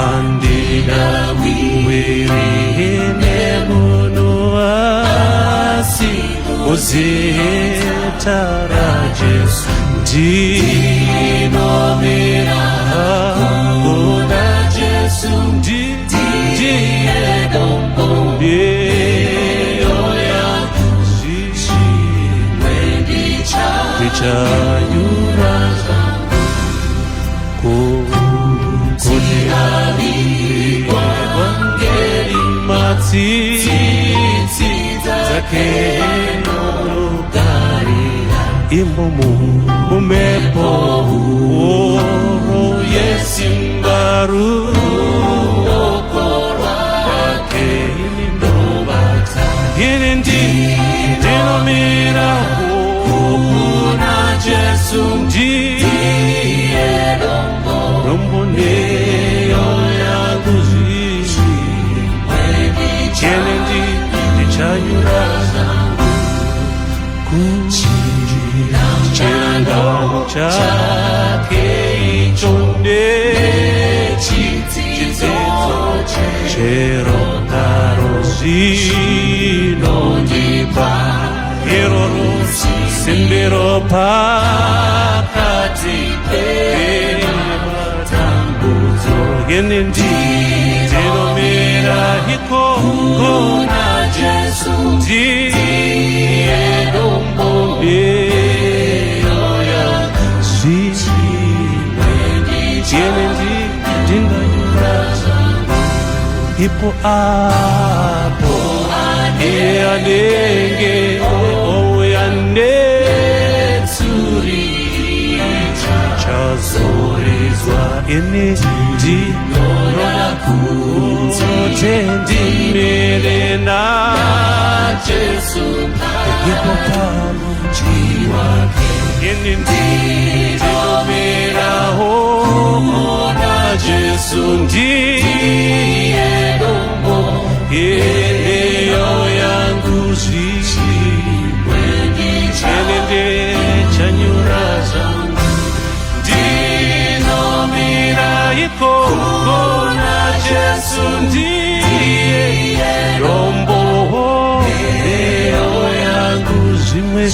Andina wirine muno asi uzitara Jesu ndinomira kuna Jesu ndiye dombo yeyoya zishimwe ndichanyura kuti alikwa wangeli matsitsi dzake nogarira imomo mumepo oro yesimbaru okorwake inindobata ndinomira kuna Jesu ndiye dombo neyo yangu zishimwe ndichanyura kuchirangamo chake icho ndechitezo chero karo zvinondipa iroro simbiro pakati pematambudzo yene ndinomira ikona Jesu ndiye dombo neyoya zishimwe yene ndinganyura ipo apo anenge oyanetsuri chazorizwa ine ndinora kutendimere na Jesu ipo pamujiwake ine ndinomeraho na Jesu ndiye dombo yeneyo yangu zishimwe ndichanyura zangu ndinomira ikoko na Jesu ndiye dombo yeneyo yangu zimwe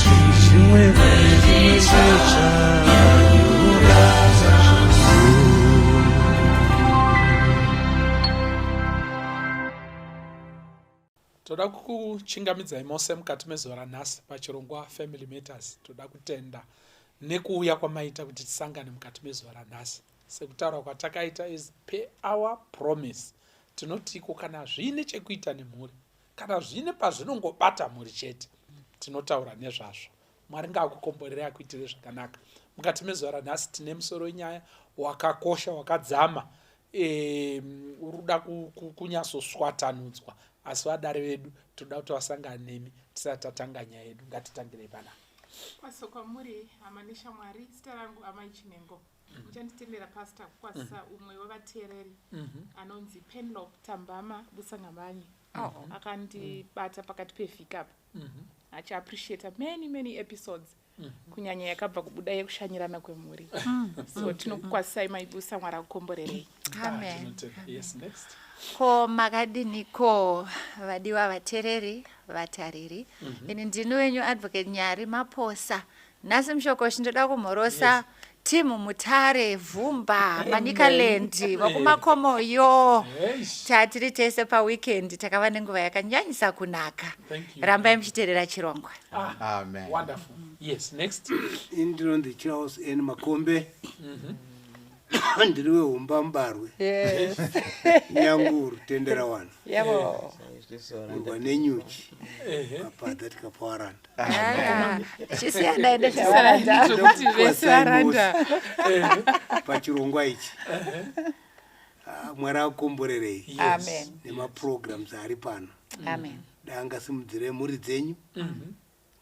ndichanyura zangu. Toda kukuchingamidzai mose mukati mezuva ranhasi pachirongwa Family Matters. Toda kutenda nekuuya kwamaita kuti tisangane mukati mezuva ranhasi. Sekutaura kwatakaita is pay our promise. Tinotiko kana zvine chekuita nemhuri, kana zvine pazvinongobata mhuri chete, tinotaura nezvazvo. Mwari ngaakukomborere akuitire zvakanaka. Mukati mezuva ranhasi tine musoro wenyaya wakakosha wakadzama, uruda kunyasoswatanudzwa. Asi vadare vedu toda kuti vasangane nemi tisati tatanga nyaya yedu. Ngatitangire panapa. Kwaso kwamuri amanisha Mwari, zita rangu Amai Chinengo. Muchanditendera pastor kukwasisa umwe wevateereri anonzi Penlop Tambama Busangamanyi. Akandibata pakati pevhiki apa. Achiappreciate many episodes. Kunyanya yakabva kubuda yekushanyirana kwemhuri. So tinokukwasisai maibusa, Mwari akukomborerei. Amen. Yes, next. Ko makadiniko vadiwa vateereri vatariri. Ini ndini wenyu advocate Nyari Maposa. Nhasi mushokoshi ndoda kumhorosa timu Mutare, Vhumba, Manikaland, vakumakomoyo. Tatiri tese paweekend takava nenguva yakanyanyisa kunaka. Rambai muchiteerera chirongwa. Amen. Wonderful. Yes, next. Indinondi Charles N. Makombe. Ndiri weHumba Mbarwe. Yes. Nyanguru tendera wana. Yabo. Urwa nenyuchi. Apata tikapawaranda. Chisiyana ende chawaranda. Kuti vese varanda. Pachirongwa ichi. Mwari akukomborerei. Amen. Nemaprograms ari pano. Amen. Danga simudzire mhuri dzenyu.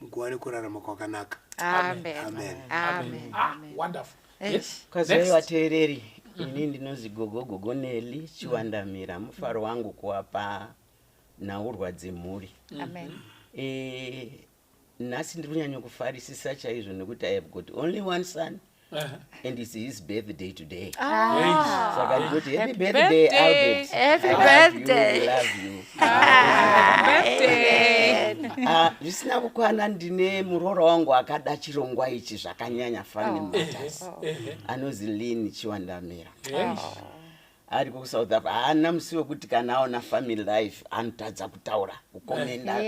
Mukuwane kurarama kwakanaka. Amen. Amen. Amen. Wonderful. Yes. Kwazai vateereri, ini ndinozi Gogo Neli Chiwandamira. Mufaro wangu kuwapa nhaurwa dzemhuri. Amen. Nhasi ndiri kunyanya kufarisisa chaizvo nekuti I have got only one son and it's his birthday today. Ah. Saka ndikuti happy Happy birthday, birthday. Albert. Happy I birthday. love you. Birthday. Zvisina kukwana ndine muroora wangu akada chirongwa ichi zvakanyanya Family Matters. Anozi Lini Chiwandamira. Ari kuSouth Africa. Haana musi wekuti kana aona family life anotadza kutaura kukomenda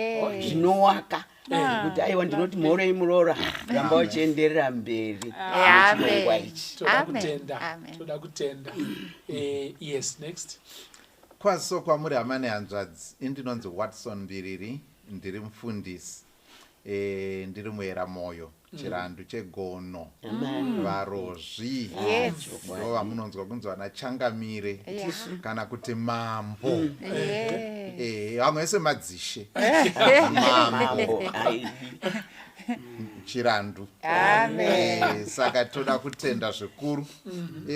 zvinowaka. Kuti aiwa ndinoti mhorei muroora ramba uchienderera mberi chirongwa ichi. Toda kutenda. Yes, next. Kwaso kwamuri hamane hanzvadzi indinonzi Watson Mbiriri, ndiri mufundisi, ndiri muera moyo chirandu chegono varozvi ndo vamunonzwa kunzi vana Changamire kana kuti mambo vamwe vese madzishe mambo chirandu. Saka toda kutenda zvikuru.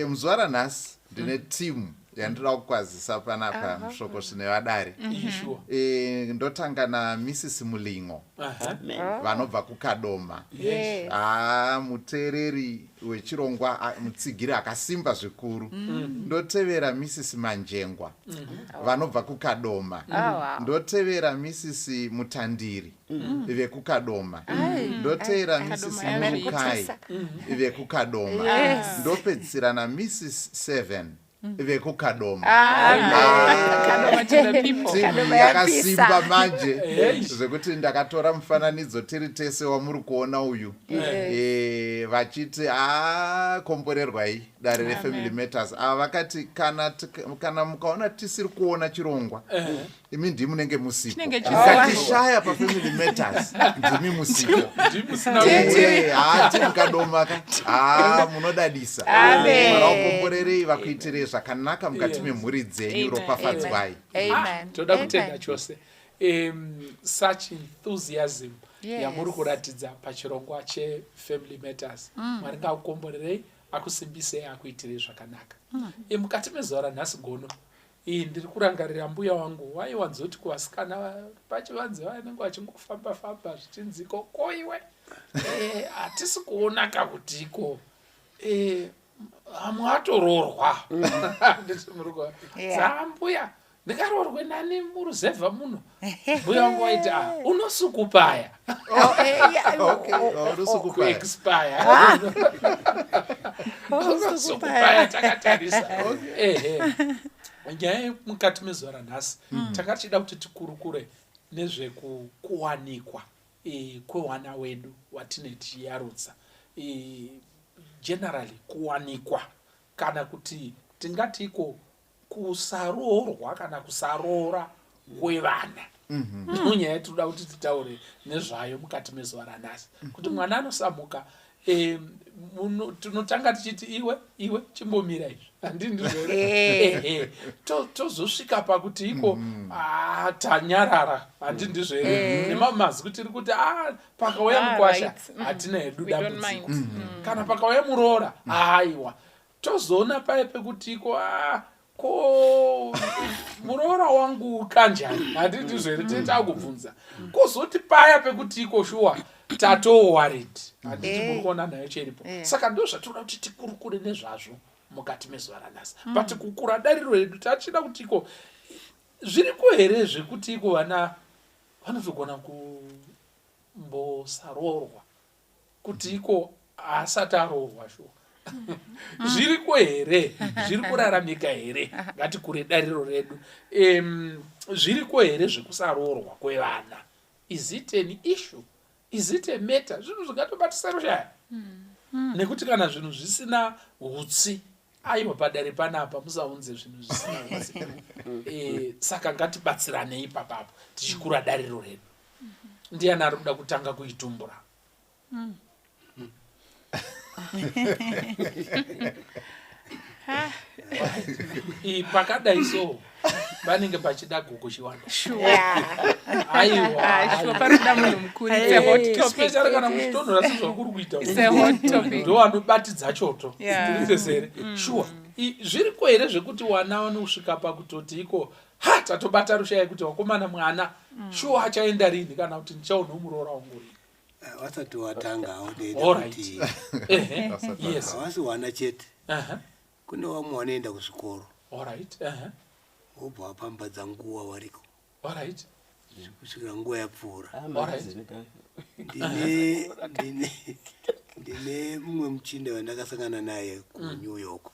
Muzuva ranhasi ndine timu yandinoda kukwazisa panapa mushoko zvine vadare. Ndotanga naMrs Mulingo vanobva kuKadoma. Muteereri wechirongwa mutsigiri akasimba zvikuru. Ndotevera Mrs Manjengwa vanobva kuKadoma. Ndotevera Mrs Mutandiri vekuKadoma. Ndotevera Mrs Murukai vekuKadoma. Ndopedzisira naMrs 7 vekuKadoma. Timu yakasimba manje zvekuti ndakatora mufananidzo tiri tese wamuri kuona uyu vachiti komborerwai dare reFamily Matters. Vakati kana mukaona tisiri kuona chirongwa imi ndimi munenge musipo. Ikatishaya paFamily Matters ndimi musipo. MukaDoma munodadisa. Marakomborerei vakuitirei zvakanaka mukati memhuri dzenyu. Ropafadzwai. Toda kutenda chose such enthusiasm yamuri kuratidza pachirongwa cheFamily Matters. Mwari ngakukomborerei, akusimbisei, akuitirei zvakanaka. Mukati mezuva ranhasi gono ndiri kurangarira mbuya wangu waiwanzoti kuvasikana pachivanze vanenge vachingofamba zvichinziko koiwe hatisi kuona kakutiko hamwe atoroorwa. Mbuya ndikaroorwe nani muruzevha muno. Mbuya wangu waiti unosukupaya unosukupaya takatarisa. Nyaya mukati mezuva ranhasi takachida kuti tikurukure nezvekuwanikwa kwevana wedu watine tichiyarutsa. Generally kuwanikwa kana kuti tingatiko kusaroorwa kana kusaroora kwevana. Nyaya yatinoda kuti titaure nezvayo mukati mezuva ranhasi. Kuti mwana anosamuka tinotanga tichiti iwe chimbomira izvi handii ndizvo tozosvika pakuti iko tanyarara handii ndizvo here nemamazi kuti iri kuti pakauya mukwasha hatina hedu dambudziko kana pakauya muroora aiwa tozoona paye pekuti iko ko muroora wangu kanjani handii ndizvo here tetakubvunza kozoti paya pekuti iko shuwa tatoworried handiti muri kuona nayo chiripo. Saka ndo zvatinoda kuti tikurukure nezvazvo mukati mezuva ranhasi. But kukura dariro redu tachida kuti iko zviriko here zvekuti iko vana vanozogona kumbosaroorwa kuti iko asati aroorwa shuwa. Zviriko here, zviri kuraramika here, ngatikure dariro redu. Zviriko here zvekusaroorwa kwevana. Is it an issue? Is it a matter? Zvinhu zvingatobatisa rushaya. Nekuti kana zvinhu zvisina hutsi aiwa padare panapa musaunze zvinhu zvisina hutsi. Saka ngatibatsiranei ipapapo tichikura dariro redu. Ndiani ari kuda kutanga kuitumbura? Pakadai so vanenge pachida guku chiwanda. Aiwa paroda munhu mukuru. Especially kana muchitonho rasi zvakuri kuita ndo anobatidza choto. Ndizesere sure zviriko here zvekuti wana vanosvika pakutoti iko tatobata rushaya kuti wakomana mwana sure achaenda rini kana kuti ndichaona muroora wangu rini. Wasati watanga Alright. Yes. Awasi wana chete. Uh-huh. Kune wamwe wanoenda kuzvikoro. Alright. Uh-huh. Wobva wapambadza nguva wariko. Alright. Kusvikira nguva yapfuura. Ndine mumwe muchinda wandakasangana naye kuNew York.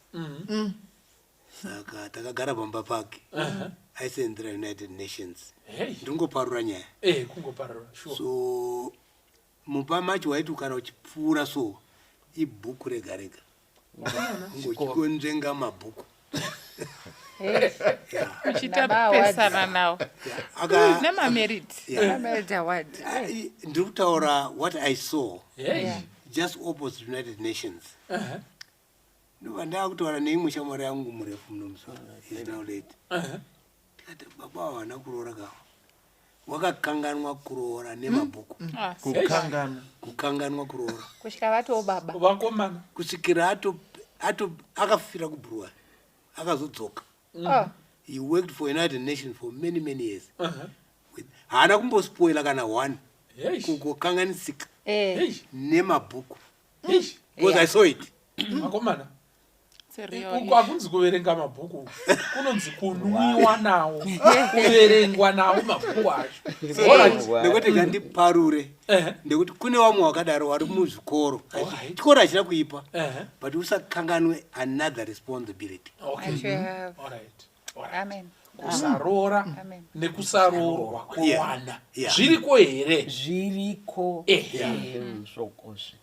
Saka takagara pamba pake. Aisendera United Nations. Ndingoparura nyaya. Kungoparura. Sure. So mupa macho waiti kana uchipfuura so ibhuku rega rega. Ngochikonzvenga mabhuku. uchitapesana nawo nemamerit award. Ndiri kutaura what I saw just opposite United Nations. Ndobva ndakutaura neimwe shamwari yangu murefu munomusoro is now late. Tikati baba hawana kuroora kawo wakakanganwa kuroora nemabhuku. Kukanganwa kuroora kusvika vatoo baba vakomana kusvikira akafira kubhuruwari akazodzoka. He worked for United Nations for many years. Haana kumbospoila kana one kukanganisika nemabhuku because I saw it. vakomana hakunzi kuverenga mabhuku kunonzi kunwiwa nawo kuverengwa nawo mabhuku acho. Nekuti ngandiparure ndekuti kune vamwe wakadaro vari muzvikoro chikoro hachina kuipa but usakanganwe another responsibility. Kusaroora nekusaroorwa kwewana zviriko here? Zviriko zvokozve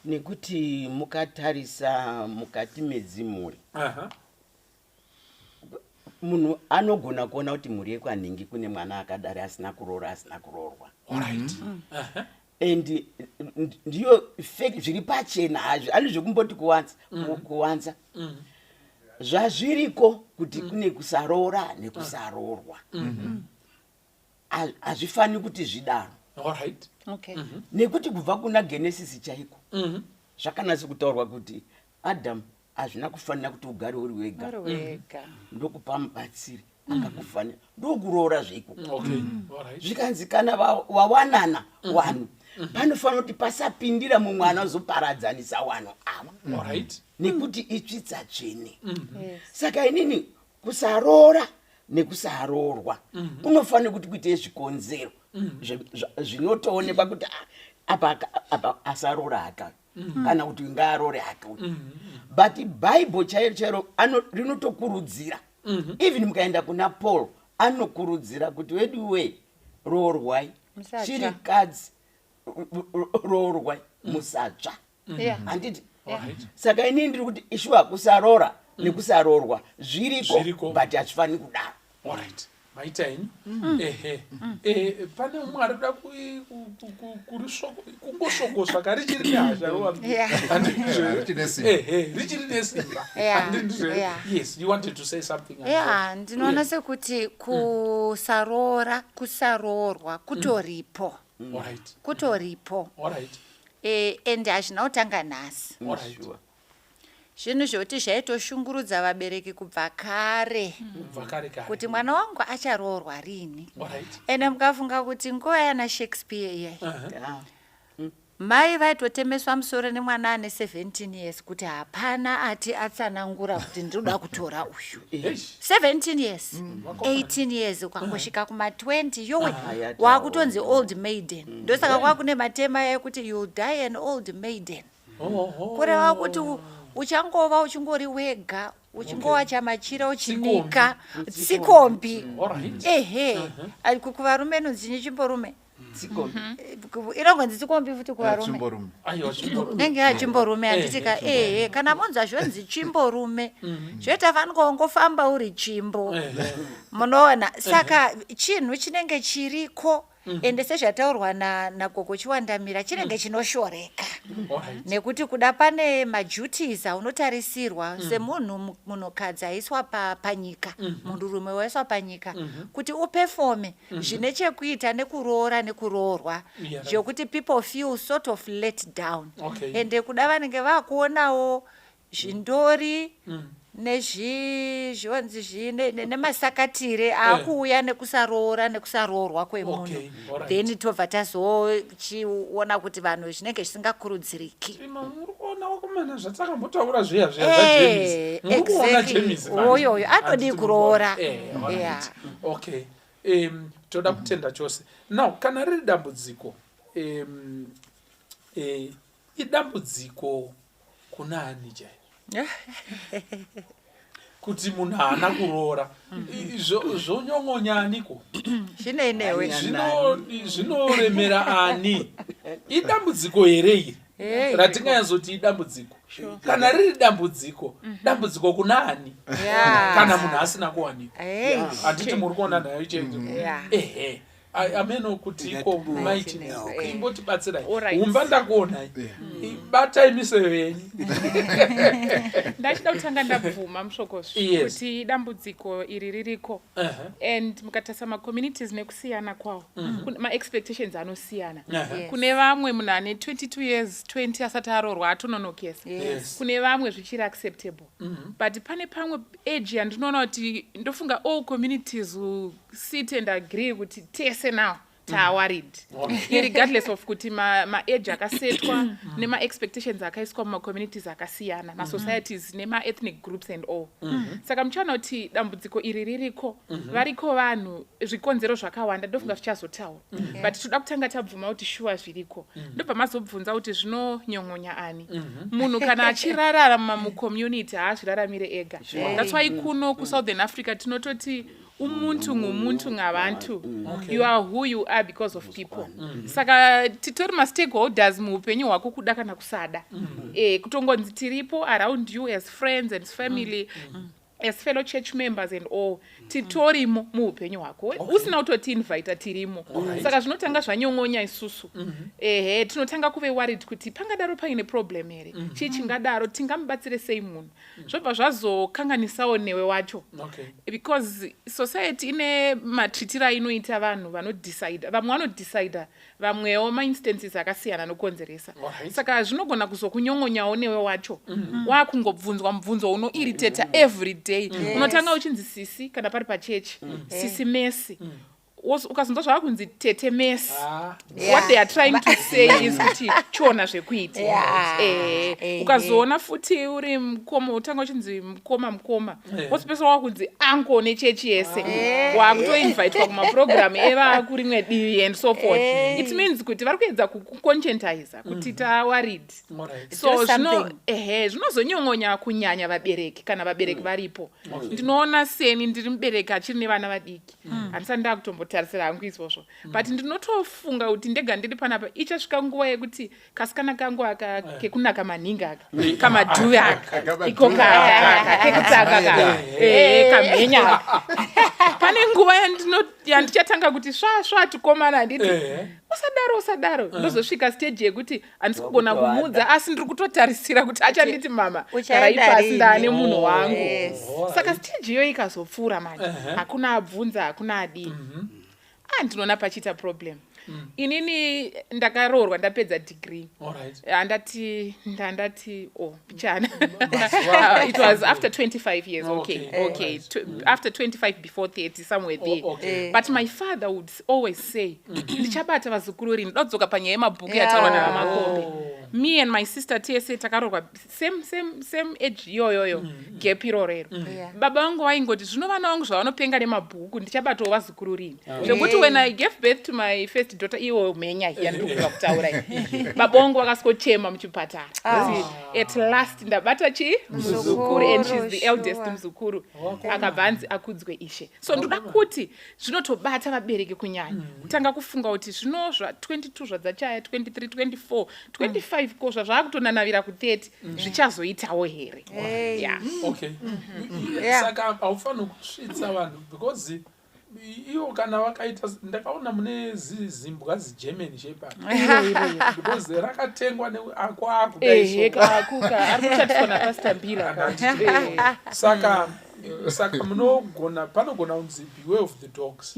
nekuti mukatarisa mukati medzimhuri munhu anogona kuona kuti mhuri yekwanhingi kune mwana akadari asina kuroorwa and ndiyo zviri pachena hazvo ani zvekumboti kuwanza zvazviriko kuti kune kusaroora nekusaroorwa. Hazvifani kuti zvidaro. Nekuti kubva kuna Genesis chaiko zvakanasi kutaurwa kuti Adam hazvina kufanira kuti ugare uri wega, ndokupa mubatsiri akakufanira, ndokuroora zveiko. Zvikanzi kana wawanana wanhu panofanira kuti pasapindira mumwe anozoparadzanisa wanhu ava nekuti itsvitsa tsvene. Saka inini kusaroora nekusaroorwa kunofanira kuti kuite zvikonzero zvinotoonekwa kuti apa asaroora haka kana kuti ngaaroore haka. But Bible chairo rinotokurudzira even mukaenda kuna Paul anokurudzira kuti weduwe roorwai, chiri kadzi roorwai, musatsva. Handiti? Saka inini ndiri kuti ishuwa kusaroora nekusaroorwa zviriko but hazvifani kudaro. Maita henyu pane umwe ari kuda kungosvokosva karichiri nehasha richiri nesimba. Yes, you wanted to say something. Ndinoona sekuti kusaroorwa kutoripo. Ende hazvina kutanga nhasi. Zvinhu zvekuti zvaitoshungurudza vabereki kubva kare kuti mwana wangu acharoorwa rini. Ende mukafunga kuti nguva yana Shakespeare iyai mai vaitotemeswa musoro nemwana ane 17 years kuti hapana ati atsanangura kuti ndinoda kutora uyu. 17 years 18 years ukangosvika kuma20 yowe wakutonzi old maiden. Ndosaka kwakune matema ekuti you'll die an old maiden. Kureva kuti uchangova uchingori wega uchingova chamachira uchinika tsikombi. Kuvarume nonzi chimborume inongonzi tsikombi futi kuvarume nenge achimborume. Handitika kana monza zvonzi chimborume zvoita fanika ungofamba uri chimbo. Munoona, saka chinhu chinenge chiriko ende sezvataurwa nagogo Chiwandamira chinenge chinoshoreka nekuti kuda pane maduties aunotarisirwa semunhu munhukadzi aiswa panyika, munhurume waiswa panyika kuti upefome zvine chekuita nekuroora nekuroorwa zvokuti people feel sort of let down. Ende kuda vanenge vakuonawo zvindori nezvonzi nemasakatire akuuya nekusaroorwa kwemunhu. Okay, alright. Then tobva tazochiona kuti vanhu zvinenge zvisingakurudziriki. Murikuona wakomana zvatakambotaura zviya zvaJames. Murikuona James. Oyoyo anodi kuroora. Okay. Toda kutenda chose. Now kana riri dambudziko idambudziko kuna ani jai? Kuti munhu haana kuroora zvonyong'onyaniko? Zvinenewe. Zvinoremera ani? Idambudziko here iri ratinganyazoti idambudziko? Kana riri dambudziko kuna ani? Kana munhu asina kuwanikwa? Handiti muri kuona nayo chenje? Ehe. Ameno kuti iko maiti imbotibatsirai. Umba ndakuonai. Batai miseve yenyu. Ndachida kutanga ndabvuma mushokosvo kuti dambudziko iri ririko. And mukatasa ma-communities nekusiyana kwawo. Ma-expectations anosiyana. Kune vamwe munhu ane 22 years, 20 asati aroorwa atononokesa. Kune vamwe zvichiri acceptable. But pane pamwe age yandinoona kuti ndofunga all communities will sit and agree kuti tese now worried. Regardless of kuti ma-age akasetwa nema-expectations akaiswa muma-communities akasiyana, ma-societies nema-ethnic groups and all. Saka muchaona kuti dambudziko iri ririko, variko vanhu zvikonzero zvakawanda, ndofunga zvichazotaura. But toda kutanga tabvuma kuti shuwa zviriko. Ndobva mazobvunza kuti zvinonyong'onya ani. Munhu kana achirarama mucommunity haazviraramire ega. That's why kuno kuSouthern Africa tinototi umuntu ngumuntu ngabantu. You are who you are because of people. Saka titori ma-stakeholders muupenyu hwako kuda kana kusada. Kutongonzi tiripo around you as friends and family, as fellow church members and all. Titorimo muupenyu hwako. Usina kutoti invite tirimo. Saka zvinotanga zvanyong'onya isusu. Tinotanga kuve worried kuti pangadaro paine problem here. Chingadaro tingamubatsire sei munhu. Zvobva zvazokanganisawo newe wacho. Because society ine matritira inoita vanhu vanodecide. Vamwe vanodecide, vamwewo ma-instances akasiyana nokonzeresa. Saka zvinogona kuzokunyong'onyawo newe wacho. Wakungobvunzwa mubvunzo unoirritata every day. Unotanga uchinzi sisi kana pari pachechi. Sisi Messi. Ukazonzwa zvakunzi tete Messi. What they are trying to say is kuti chiona zvekuita. Ukazoona futi uri mukoma utanga uchinzi mukoma. Wosipesa wakunzi anko nechechi yese. Wakutoinvitwa kumaprogram eva kurimwe divi and so forth. It means kuti vari kuedza kuconscientize kuti worried. So zvinozonyong'onya kunyanya vabereki kana vabereki varipo. Ndinoona seni ndiri mubereki achiri nevana vadiki. Handisati ndakutombotarisira hangu izvozvo. But ndinotofunga kuti ndega ndiri panapa ichasvika nguva yekuti kasikana kangu aka kekunaka maningi aka kamadhuvi aka iko kekutaka kamhenya aka pane nguva yandichatanga kuti sva tikomana handiti usadaro ndozosvika stage yekuti handisi kugona kumudza asi ndiri kutotarisira kuti achanditi mama raipasi ndane munhu wangu. Saka stage iyo ikazopfuura mani hakuna abvunza hakuna adii. Ndinoona pachiita problem. Inini ndakaroorwa ndapedza degree. Ndandati pichana. It was after 25 years. Okay. After 25 before 30 somewhere there. But my father would always say, ndichabata vazukuru rini ndodzoka panyaya yemabhuku yataurwa navamakombe. Me and my sister TSA takaroorwa same age yoyoyo gap irorero. Baba vangu vaingoti zvinovana vangu zvavanopenga nemabhuku ndichabatawo vazukuru rini. Zvekuti when I gave birth to my first daughter iwo mhenya hiya ndikuga kutaura baba vangu vakasikochema muchipatara. At last ndabata muzukuru and she's the eldest muzukuru. Akabvanzi akudzwe ishe. So ndoda kuti zvinotobata vabereki kunyanya. Kutanga kufunga kuti zvino 22 zvadzachaya 23 24 25 kosva zvakutonanavira ku30 zvichazoitawo here. Saka haufaniri kusvitsa vanhu because iwo kana vakaita ndakaona mune zimbwa ziGerman Shepherd because rakatengwa akudaikuka arikuchatiswa napastor Mbira. Saka munogona panogona kunzi beware of the dogs.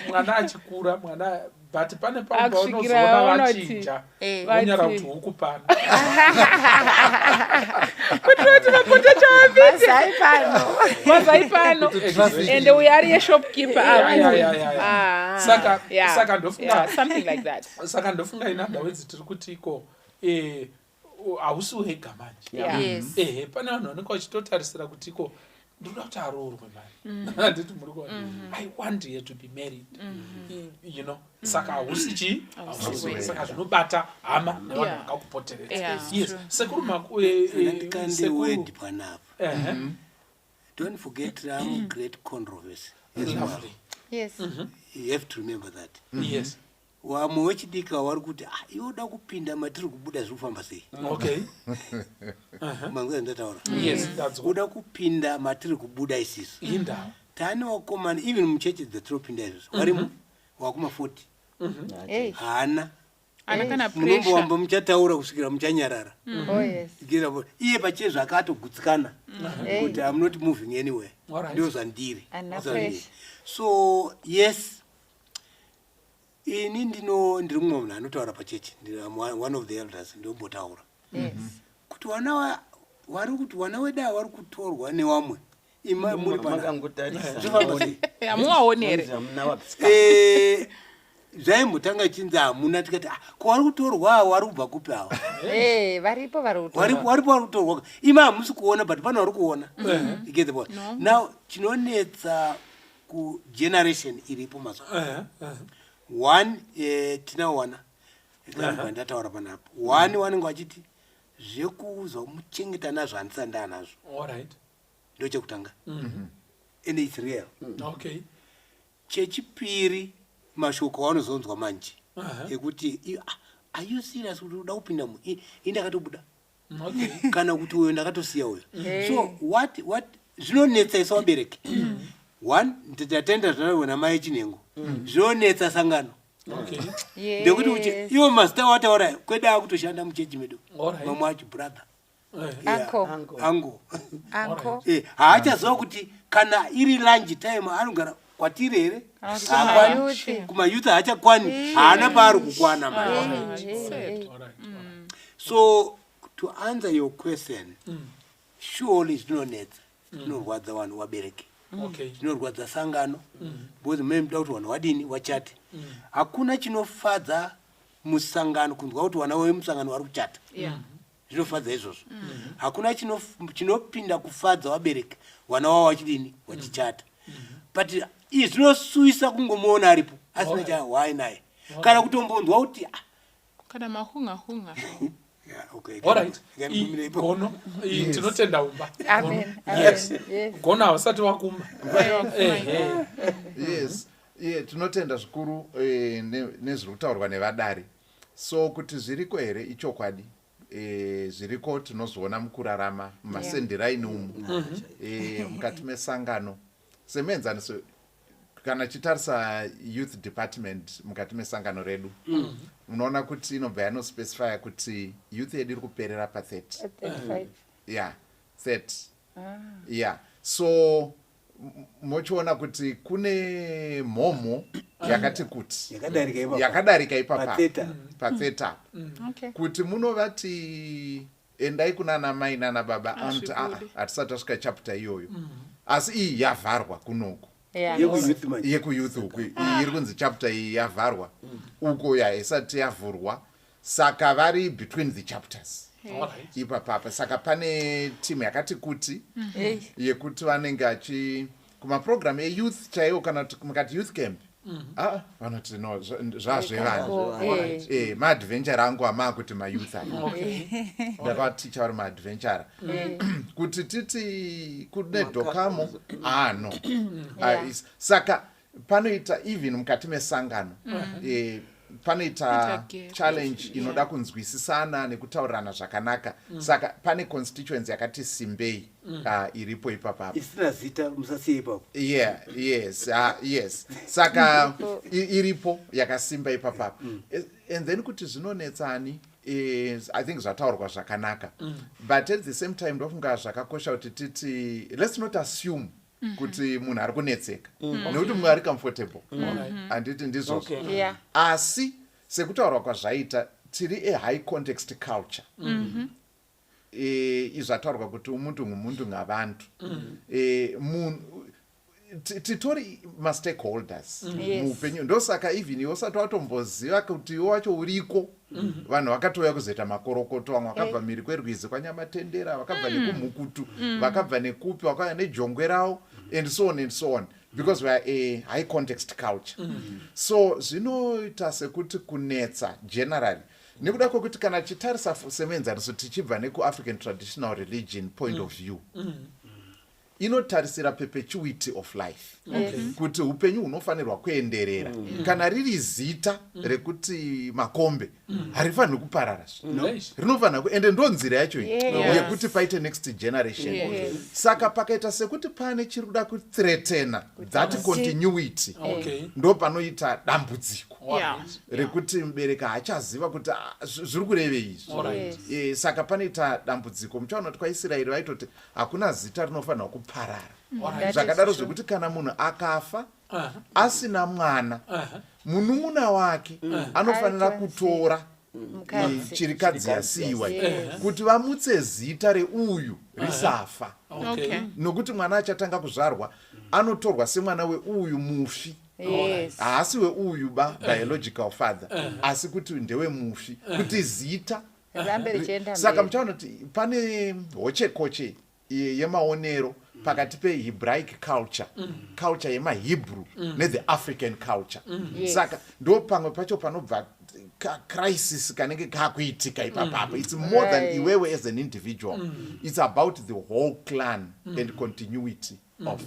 Mwana achikura but pane pamba Akusvikira unozoona vanoti, vachinja Eh. onyara kuti huku pana kuti mapoto chavapinda mazai pano mazai pano ende uyo ari yeshopkeeper Saka ndofunga something like that. saka ndofunga inada wedzi tiri kuti iko hausi wega manje Yes. pane vanhu vanenge vachitotarisira kuti iko ndinoda kuti aroorwe mani handiti muri kuona I want her to be married you know saka hausi chii saka zvinobata hama nevanhu vakakupoteredza Yeah. yes sekuru ndikandewedi panapa. Don't forget great controversy as well. lovely Yes. You have to remember that. yes Wamwe wechidika wari kuti yoda kupinda matiri kubuda zvofamba sei. okay Mangwe ndataura. yes that's good Oda kupinda matiri kubuda isiso. indawo Tani wakomana even muchechi dzatinopinda izvo. Warimo wakuma 40. Hey. Hana. Anakana Munombo pressure. wamba muchataura kusvikira muchanyarara. Oh yes. Iye pachezvo akatogutsikana kuti I'm not moving anywhere. Alright. Ndio zvandiri. Ana Zvandiri. pressure. So yes, ini ndiri mumwe munhu anotaura pachechi, one of the elders ndombotaura Yes. kuti wana wedu vari kutorwa nevamwe muri makangotarisa Hamuwaoni here. hamuna wapisa zvaimbotanga chinzi hamuna tikati ko vari kutorwa vari kubva kupi ava Eh, varipo varipo vari kutorwa ima hamusi kuona but pane vari kuona. You get the point? Now chinonetsa kugeneration iripo mazuva one tinawana ndataura panapa one vanenge vachiti zvekuudzwa muchengeta nazvo handisa ndaa nazvo alright ndochekutanga and its real. okay Chechipiri mashoko avanozonzwa manje ekuti are you serious kuti uda kupinda indakatobuda okay kana kuti uyo ndakatosiya uyo. So what zvinonetsa isa vabereki. One nditatenda zvanawe namai chinhengo zvinonetsa sangano okay Yes. ndekuti iwo mazita wataura kweda kutoshanda muchechi medu alright mamwe acho brother Uncle. ango Uncle. haachaziva kuti kana iri lunch time anogara kwatiri here Kumayuthi. kumayuth haachakwani haana paari kukwana manje. alright So to answer your question, surely zvinonetsa zvinorwadza vanhu vabereki okay zvinorwadza sangano because memuda kuti vanhu vadini vachate. Hakuna chinofadza musangano kunzwa kuti vana vemusangano vari kuchata zvinofadza izvozvo. Hakuna chinopinda kufadza vabereki vana vavo vachidini vachichata but izvi zvinosuyisa kungomuona aripo asina chahwai naye kana kutombonzwa kuti Kana mahunga. alright gono tinotenda umba Amen. yes Yes. gono havasati vakumba yes tinotenda zvikuru nezviri kutaurwa nevadari. So kuti zviriko here ichokwadi zviriko tinozoona mukurarama mumasenderaini umu mukati mesangano semuenzaniso kana chitarisa youth department mukati mesangano redu unoona kuti inobva yanospecifya kuti youth yedu iri kuperera pa30 35. yeah 30 yeah so mochiona kuti kune mhomho yakati kuti yakadarika ipapa pa30 Okay. kuti munovati endai kunana mai nana baba anoti hatisati tasvika chapter iyoyo asi iyi yavharwa kunoku Yeah. yekuyouth uku iri kunzi chapter iyi yavharwa uko haisati yavhurwa saka vari between the chapters alright ipapapa saka pane timu yakati kuti yekuti vanenge kumaprogram eyouth chaiwo kana kuti mukati youth camp vanoti no zvazvevanhu maadventure angu hamaa kuti mayouth aya ndakaticha vari maadventure kuti titi kune dhokamo no saka panoita even mukati mesangano panoita challenge inoda kunzwisisana nekutaurirana zvakanaka saka pane constituency yakati simbei iripo ipapapa isina zita musasiye ipapo. yes saka iripo yakasimba ipapapa and then kuti zvinonetsani I think zvataurwa zvakanaka but at the same time ndofunga zvakakosha kuti titi let's not assume kuti munhu ari kunetseka nekuti mumwe ari comfortable handiti ndizvozvo Yeah. asi sekutaurwa kwazvaita tiri high context culture izvataurwa kuti umuntu ngumuntu ngavantu titori mastakeholders muupenyu ndosaka even iwe usati watomboziva kuti iwe wacho uriko vanhu vakatouya kuzoita makorokoto vamwe vakabva mhiri kwerwizi kwanyamatendera vakabva nekumhukutu vakabva nekupi vakauya nejongwe ravo and so on because we are a high context culture so zvinoita sekuti kunetsa generally nekuda kwekuti kana tichitarisa semenzaniso tichibva nekuafrican traditional religion point of view inotarisira perpetuity of life kuti upenyu hunofanirwa kuenderera kana riri zita rekuti makombe harifanirwi kuparara rinofanira ende ndo nzira yacho yekuti paite next generation saka pakaita sekuti pane chiri kuda kuthreatena that continuity ndo panoita dambudziko rekuti mubereki hachaziva kuti zviri kurevei izvi saka panoita dambudziko muchaona kuti kwaisraeri vaitoti hakuna zita rinofanirwa kuparara zvakadaro zvekuti kana munhu akafa asina mwana munun'una wake anofanira kutora chirikadzi yasiyiwa kuti vamutse zita reuyu risafa nokuti mwana achatanga kuzvarwa anotorwa semwana weuyu mufi haasi weuyu biological father asi kuti ndewe mufi kuti zita saka muchaona kuti pane hochekoche yemaonero pakati pehebraic culture yemahebrew nethe african culture saka ndo pamwe pacho panobva crisis kanenge kakuitika ipapapo it's more than iwewe as an individual it's about the whole clan and continuity of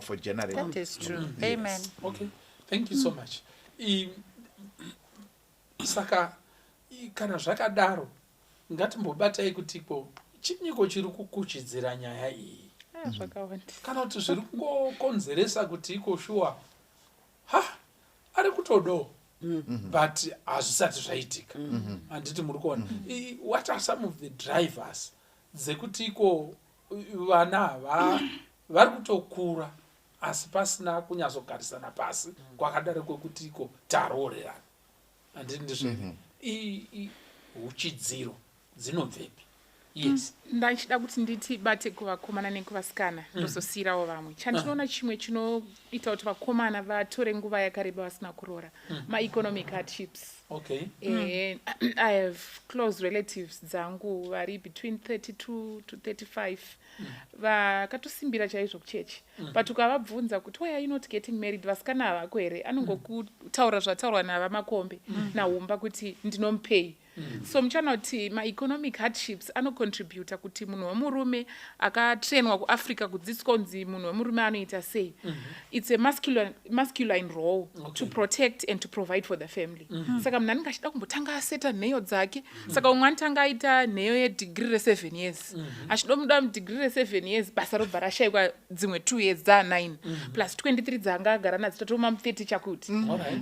for generation. That is true. Amen. Okay, thank you so much. Saka kana zvakadaro ngatimbobatai kutiko chinyiko chiri kukuchidzira nyaya iyi kana kuti zviri kungokonzeresa kuti iko shuwa ari kutodo but hazvisati zvaitika handiti muri kuona what are some of the drivers dzekuti iko vana vari kutokura asi pasina kunyatsogarisana pasi kwakadare kwekuti iko taroorerana handiti ndizvene uchidziro dzinobvepi? Yes. Ndachida kuti nditi bate kuvakomana nekuvasikana ndozosiyirawo vamwe. Chandinoona chimwe chinoita kuti vakomana vatore nguva yakareba vasina kuroora ma-economic hardships. Okay. I have close relatives dzangu vari between 32 to 35 vakatosimbira chaizvo kuchechi but ukavabvunza kuti why are you not getting married vasikana havako here anongokutaura zvataurwa navamakombe nahumba kuti ndinomupei. So mchana kuti ma-economic hardships anocontributa kuti munhu wemurume akatrainwa kuafrica kudzidziswa kunzi munhu wemurume anoita sei. It's a masculine role to protect and to provide for the family. Saka munhu anenge achida kumbotanga aseta nheyo dzake. Saka umwe anotanga aita nheyo yedegree re7 years. Achinomuda mudegree re7 years basa robva rashayikwa dzimwe 2 years dza9 plus 23 dzanga agara nadzo tatoma mu30 chakuti.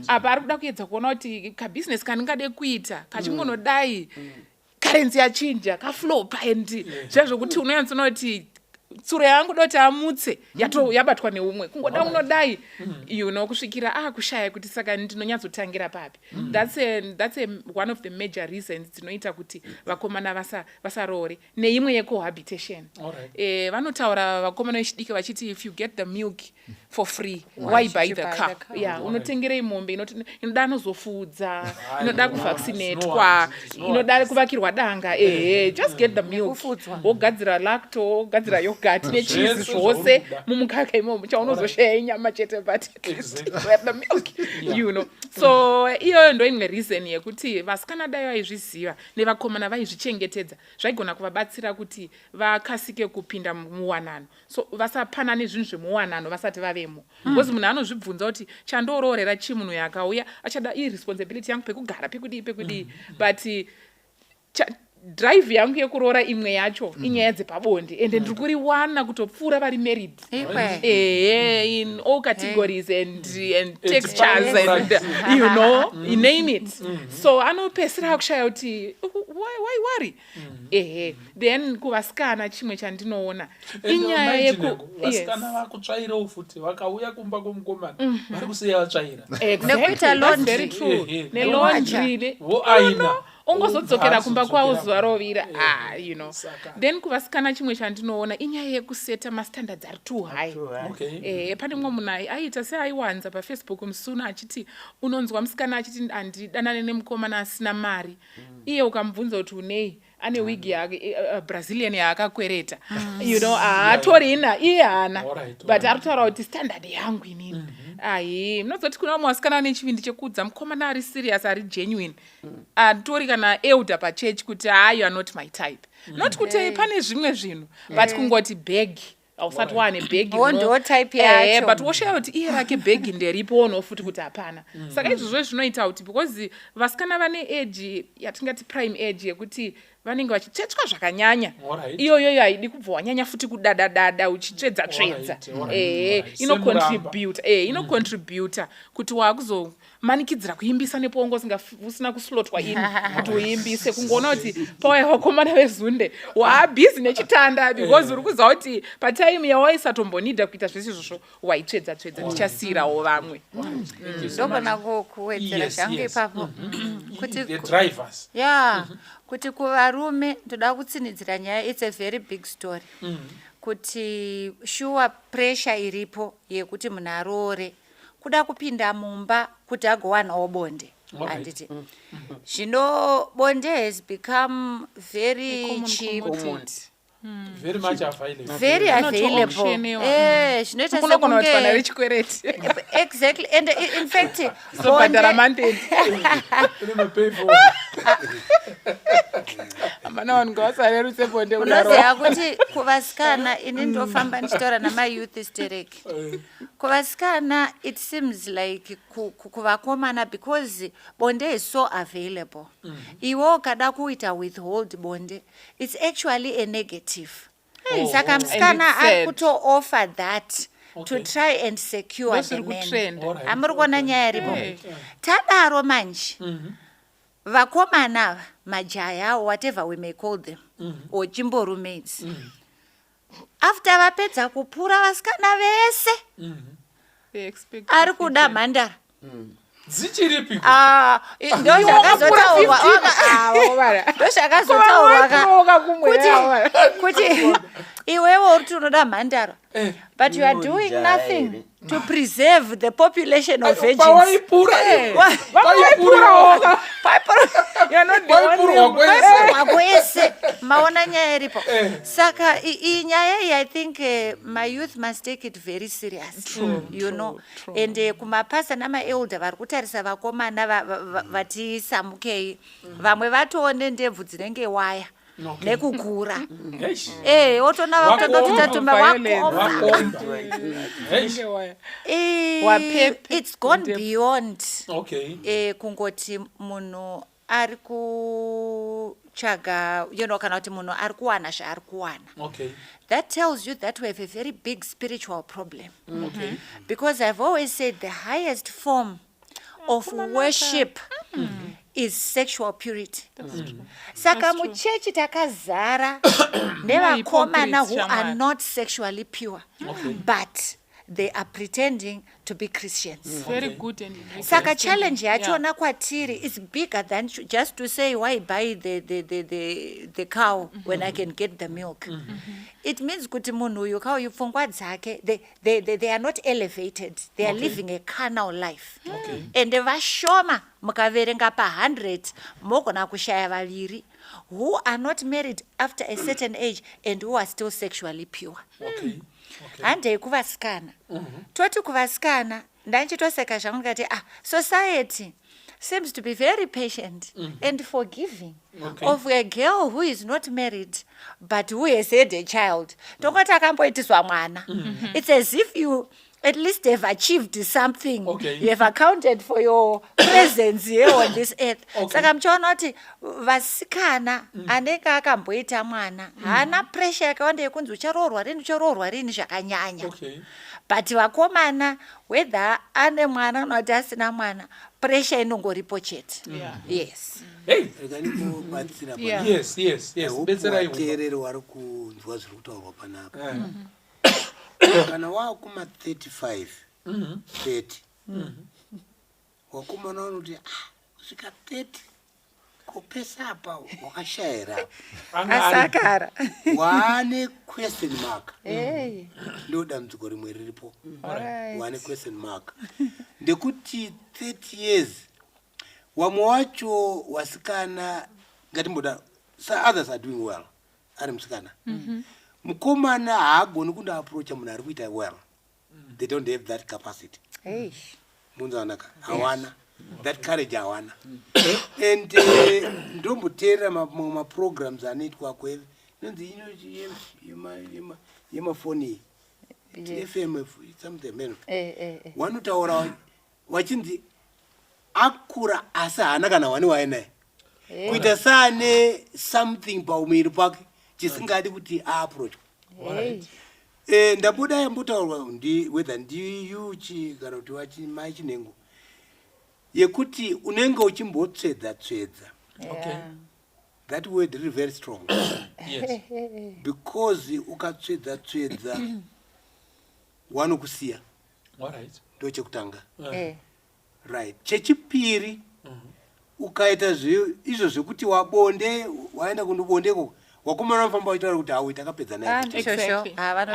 Apa ari kuda kuedza kuona kuti kabusiness kaningade kuita kachingonodai currency yachinja kaflopa and zvazvokuti unoyanzonoti tsuro yangu doti amutse yabatwa neumwe kungoda unodai kusvikira kushaya kuti saka ndinonyatsotangira papi. That's one of the major reasons dzinoita kuti vakomana vasaroore neimwe yecohabitation. Vanotaura vakomana vechidiki vachiti if you get the milk for free why buy the car? Unotengerei mombe inoda anozofudza inoda kuvaccinatwa inoda kuvakirwa danga just get the milk wogadzira lacto wogadzira yogurt necheese zvose mumukaka imomo chaunozoshaya inyama chete but the milk so iyoyo ndo imwe reason yekuti vasikana dai vaizviziva nevakomana vaizvichengetedza zvaigona kuvabatsira kuti vakasike kupinda muwanano so vasapanane zvinhu zvemuwanano vasati vavemo because munhu anozvibvunza kuti chandoroorera chi munhu yakauya achada irresponsibility yangu pekugara pekudii but drive yangu yekuroora imwe yacho inyaya dzepabonde ende ndiri kuriwana kutopfuura vari married in all categories and textures and you name it. So anopesera kushaya kuti why worry then kuvasikana chimwe chandinoona inyaya vasikana vakutsvairewo futi vakauya kumba kwomukomana vari kusiya vatsvaira Nekuita laundry. very true nelondry ungozodzokera kumba kwavo zuva rovira you know. Then kuvasikana chimwe chandinoona inyaya yekuseta mastandards ari too high. Pane mumwe munhu aiita seaiwanza pafacebook musuna achiti unonzwa musikana achiti handidanane nemukomana asina mari iye ukamubvunza kuti unei ane wigi yake Brazilian yaakakwereta you know atorina iye haana but aritaura kuti standard yangu inini munozoti kuna mwasikana nechivindi chekudza mukomana ari serious ari genuine atori kana elder pachechi kuti you are not my type not kuti pane zvimwe zvinhu but kungoti begi ausati wane begi but woshaya kuti iye rake begi nderipono futi kuti hapana saka izvozvo zvinoita kuti because vasikana vane age yatingati prime age yekuti vanenge vachitsvetswa zvakanyanya iyoyo haidi kubva wanyanya futi kudadadada uchitsvedza inocontributa kuti waakuzomanikidzira kuimbisa nepongo usina kuslotwa ini kuti uimbise kungoona kuti pauya vakomana vezunde waabhizi nechitanda because uri kuziva kuti pataimu yawaisatombonidha kuita zvese izvozvo waitsvedza ndichasiyirawo vamwe ndogona kuwedzera zvangu ipapo kuti kuvarume ndoda kutsinidzira nyaya it's a very big story kuti sure pressure iripo yekuti munhu aroore kuda kupinda mumba kuti agowanawo bonde handiti zvino bonde has become very cheap very much available zvinoita sekunge exactly and in fact unoziva kuti kuvasikana ini ndofamba ndichitaura namayouth stereki kuvasikana it seems like kuvakomana because bonde is so available iwo kada kuita withhold bonde it's actually a negative saka musikana ari kutooffer that to try and secure the man amuri kuona nyaya ripo tadaro manje vakomana majaya whatever we may call them or chimboru maids after vapedza kupura vasikana vese ari kuda mhandara dzichiripi ndozvakazotaurwa kuti iwewo uri unoda mhandara but you are doing nothing to preserve the population of virgins kwese maona nyaya iripo saka iyi nyaya iyi I think my youth must take it very serious you know and kumapasa namaelder vari kutarisa vakomana vatisamukei vamwe vatoone ndebvu dzinenge waya nekukura otona vakutotatatumba it's gone beyond kungoti munhu ari kutsvaga kana kuti munhu ari kuwana zvaari kuwana that tells you that we have a very big spiritual problem because I've always said the highest form of worship is sexual purity. Saka muchechi takazara nevakomana who are not sexually pure but they are pretending to be Christians. Very good. Saka challenge yachona kwatiri is bigger than just to say why buy the cow when I can get the milk. It means kuti munhu uyu cow yupfungwa dzake they are not elevated. They are living a carnal life. And vashoma mukaverenga pa 100 mogona kushaya vaviri who are not married after a certain age and who are still sexually pure. Handei kuvasikana toti kuvasikana ndanchitoseka zvangu ndikati society seems to be very patient and forgiving of a girl who is not married but who has had a child. Tongoti akamboitiswa mwana. It's as if you at least have achieved something. You have accounted for your presence here on this earth. Saka muchiona kuti vasikana anenge akamboita mwana haana pressure yakawanda yekunzi ucharoorwa rini zvakanyanya. But vakomana whether ane mwana kana kuti asina mwana pressure inongoripo chete. Yes. Vateereri vari kunzwa zviri kutaurwa panapa. Kana wakuma 35 30 wakomana vanoti kusvika 30 kupesa apa wakashayira Asakara. wane question mark. Ndo dambudziko rimwe riripo. Wane question mark. Ndekuti 30 years wamwe wacho wasikana ngatimboda others are doing well ari musikana. Mukomana haagoni kunda approacha munhu ari kuita well. They don't have that capacity. Munzanaka hawana that courage hawana. And ndomboteera ma-programs anoitwa kwevi nonzi yemafoni FM something men wanotaura wachinzi akura asi haana kana wani wainaye kuita saane something paumiri pake chisingadi kuti aapproach. Ndabuda yambotaurwa whether ndiyu kana kuti wachimai chinengo yekuti unenge uchimbotsvedza. That word is very strong. Yes. Because ukatsvedza wanokusiya. Alright. Ndo chekutanga. Right. Chechipiri ukaita izvo zvekuti wabonde waenda kundobondeko wakomana vanofamba vachitaura kuti hawi takapedza naye.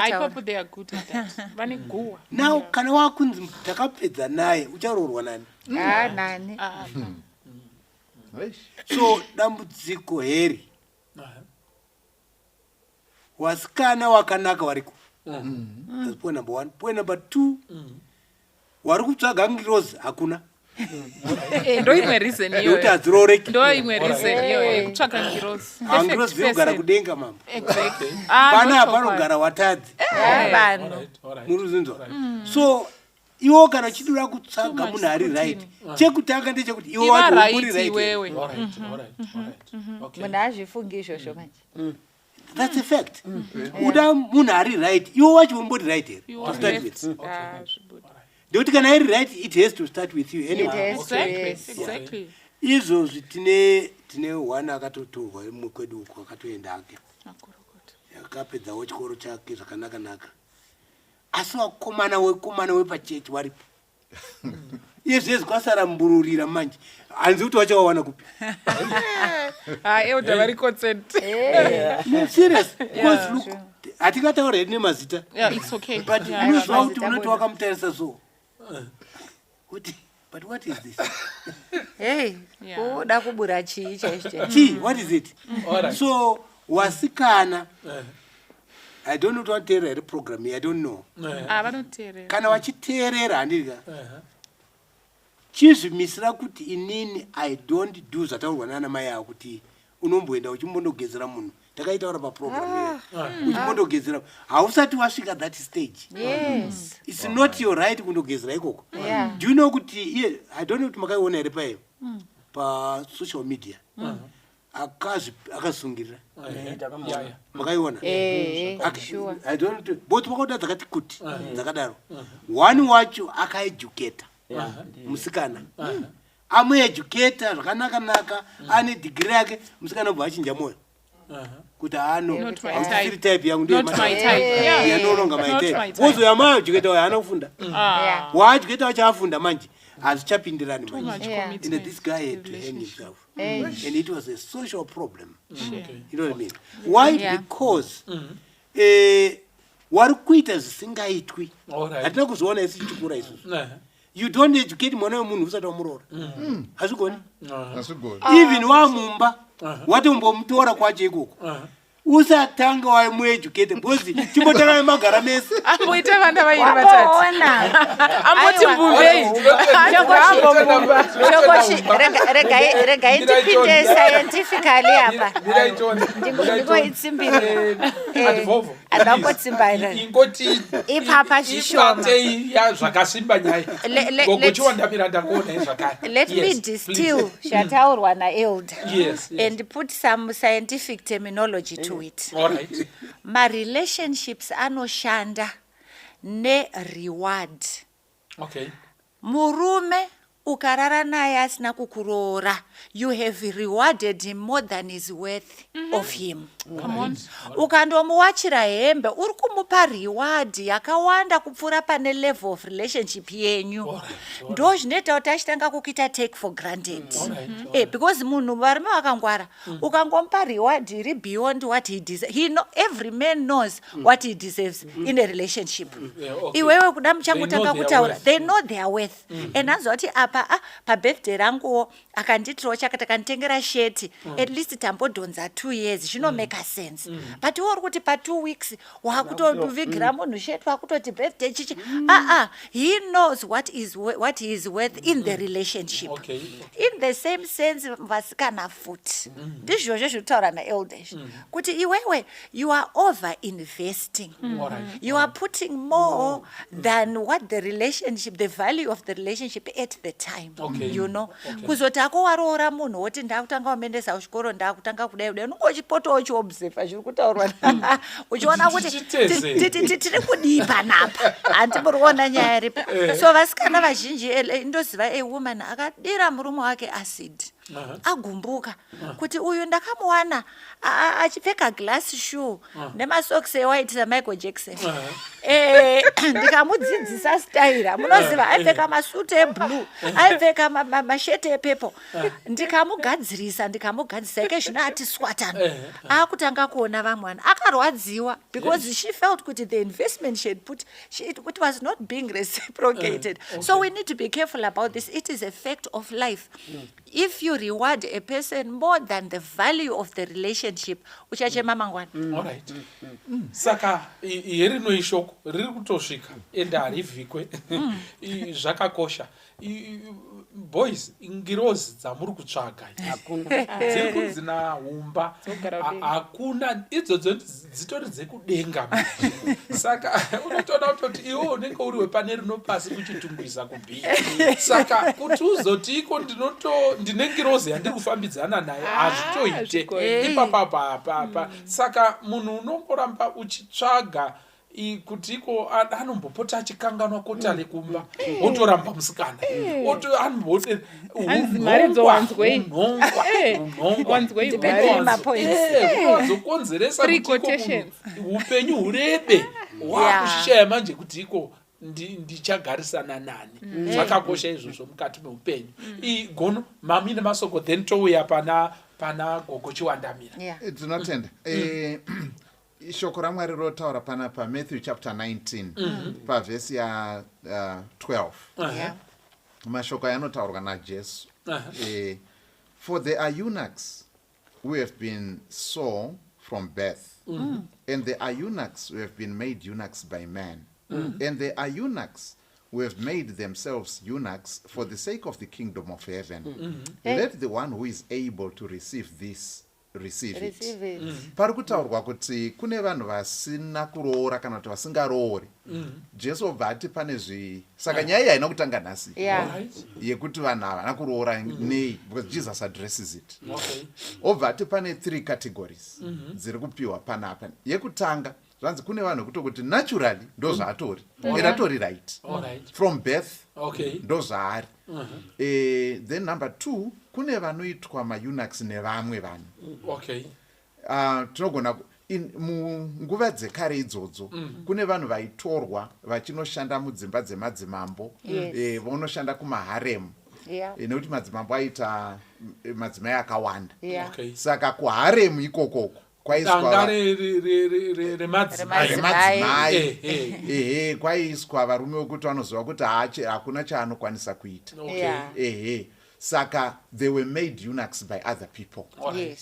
Ipapo they are good at that. Vane guwa. Now kana wakunzi takapedza naye ucharoorwa nani? Nani. So dambudziko heri wasikana wakanaka wariko. That's point number 1. Point number 2, wari kutsvaga ngirozi hakuna. Ndo imwe reason iyo. Ndokuti hadziroreki. Ndo imwe reason iyo yekutsvaga ngirozi. Ngirozi dzinogara kudenga mambo. Exactly. Pana panogara watadzi. Muruzinzwa. So iwo kana uchidura kutsvaga munhu ari right. Chekutanga ndechekuti iwo wacho uri right. Munhu azvifungi izvozvo manje. That's a fact. Uda munhu ari right. Iwo wacho umbori right here. To start with. Ndekuti kana iri right, it has to start with you anyway. Exactly. Izvozvi tine one akatotorwa mukwedu uko akatoenda ake. Akapedzawo chikoro chake zvakanaka. Asi wakomana wepachechi waripo. Izvezvi kwasara mbururira manje. Hanzi kuti wachawawana kupi. Ewo davari consent. Serious. Because look, hatingataura hedu nemazita. Yeah, it's okay. But unozwa kuti unoti wakamutarisa so. But what is this? Uda kubura chii chaizvo. Chii, what is it? So wasikana I don't know what to program here. I don't know. Vanoteerera. Kana vachiteerera handika. Chizvimisira kuti inini I don't do zvataurwa nana mai avo kuti unomboenda uchimbondogezera munhu. Takaitaura paprogram here. Uchimbondogezera. Hausati wasvika that stage. Yes. It's not your right kundogezera ikoko. Do you know kuti I don't know kuti makaiona here paiyo pa social media. Akazungirira. Makaiona. Sure. I don't know. Both wakauda dzakati kuti dzakadaro. One wacho akaeducata. Musikana. Amueducata zvakanaka ane degree yake musikana obva achinja moyo. Kuti hausiri type yangu ndiye Not my type. Yeah, no longer my type. Wozo yamaeducata haana kufunda. Waaeducata wachafunda manje. Hazichapindirani manje. And this guy had to hang himself. And it was a social problem. You know what I mean? Why? Because wari kuita zvisingaitwi. Hatina kuzoona isi chikura isusu. You don't educate mwana wemunhu usati wamuroora. Hazvigoni? Even wamumba watombomutora kwacho ikoko. Usatanga wamueducate because chimbotanga magara mese. Amboita vana vairi vatatu. Amboti mbuvei. Regai ndipinde scientifically apa. Ndingoitsimbiri. Andangotsimbaira. ingoti Ipapa zvishoma. ibatei ya zvakasimba nyaya gogo chiwandamira ndakuona izvakare. Let me distill zvataurwa naElder Yes, and put some scientific terminology to it. All right. Ma-relationships anoshanda ne-reward. Okay. Murume ukarara naye asina kukuroora, you have rewarded him more than his worth of him. Come on. Ukandomuwachira hembe uri kumupa reward yakawanda kupfuura pane level of relationship yenyu. Ndo zvinoita kuti achitanga kukuita take for granted. Because munhu varume vakangwara ukangomupa reward iri beyond what he deserves. Every man knows what he deserves in a relationship. Iwewe kuda muchangotanga kutaura, they know their worth. And anzoti apa pabirthday ranguwo akanditirawo chakati akanditengera sheti at least tambodhonza 2 years zvino make sense. But uri kuti pa 2 weeks wakutovigira munhu sheti wakutoti birthday chichi. He knows what he is worth in the relationship. Okay. In the same sense vasikana futi. Ndizvozvo zvinotaura naElder kuti iwewe you are over investing. You are putting more than what the relationship, the value of the relationship at the time. Okay. You know, kuzoti akowaroora munhu woti ndakutanga kuendesa kuchikoro ndakutanga kudai unongochipotawo chiobserva zviri kutaurwa uchiona kuti tiri kudii panapa handimuri kuona nyaya iripo. So vasikana vazhinji ndoziva woman akadira murume wake acid agumbuka kuti uyu ndakamuwana achipfeka glass shoe nemasokisi ewhite saMichael Jackson. Ndikamudzidzisa style munoziva aipfeka masuti eblue aipfeka masheti epepo ndikamugadzirisa ike zvino ati swatana akutanga kuona vamwana akarwadziwa because she felt kuti the investment she had put it was not being reciprocated. So we need to be careful about this. It is a fact of life. If you reward a person more than the value of the relationship uchachema mangwana. All right. Saka yerino ishoko riri kutosvika ende harivhikwe zvakakosha. Boys ngirozi dzamuri kutsvaga dziri kudzina humba hakuna idzodzo dzitori dzekudenga. Saka unotoona kuti iwe unenge uri wepane rino pasi kuchitungwisa kubhiya. Saka kuti uzoti iko ndine ngirozi yandiri kufambidzana naye hazvitoite ipapapa. Saka munhu unongoramba uchitsvaga kuti iko anombopota achikanganwa kuti ari kumba otoramba musikana anombode unozokonzeresa upenyu hurebe wakushishaya manje kuti iko ndichagarisana nani. Zvakakosha izvozvo mukati meupenyu. Gono mami nemasoko then touya pana gogo chiwandamira. Tinotenda shoko raMwari rotaura panapa Matthew chapter 19 pavhesi ya 12 mashoko yanotaurwa naJesu. For there are eunuchs who have been so from birth, and there are eunuchs who have been made eunuchs by man, and there are eunuchs who have made themselves eunuchs for the sake of the kingdom of heaven. Let the one who is able to receive this receive it. Pari kutaurwa kuti kune vanhu vasina kuroora kana kuti vasingaroori. Jesu obva ati pane saka nyaya iyi haina kutanga nhasi yekuti vanhu havana kuroora nei, because Jesus addresses it. Obva ati pane 3 categories dziri kupiwa panapa. Yekutanga zvanzi kune vanhu kuti naturally ndo zvaatori atori right from birth ndo zvaari. Then number 2 kune vanoitwa maeunuchs nevamwe vanhu. Tinogona munguva dzekare idzodzo kune vanhu vaitorwa vachinoshanda mudzimba dzemadzimambo vonoshanda kumaharemu nekuti madzimambo aita madzimai akawanda. Saka kuharemu ikokoko remadzimai kwaiiswa varume vokuti vanoziva kuti hakuna chaanokwanisa kuita. Saka they were made eunuchs by other people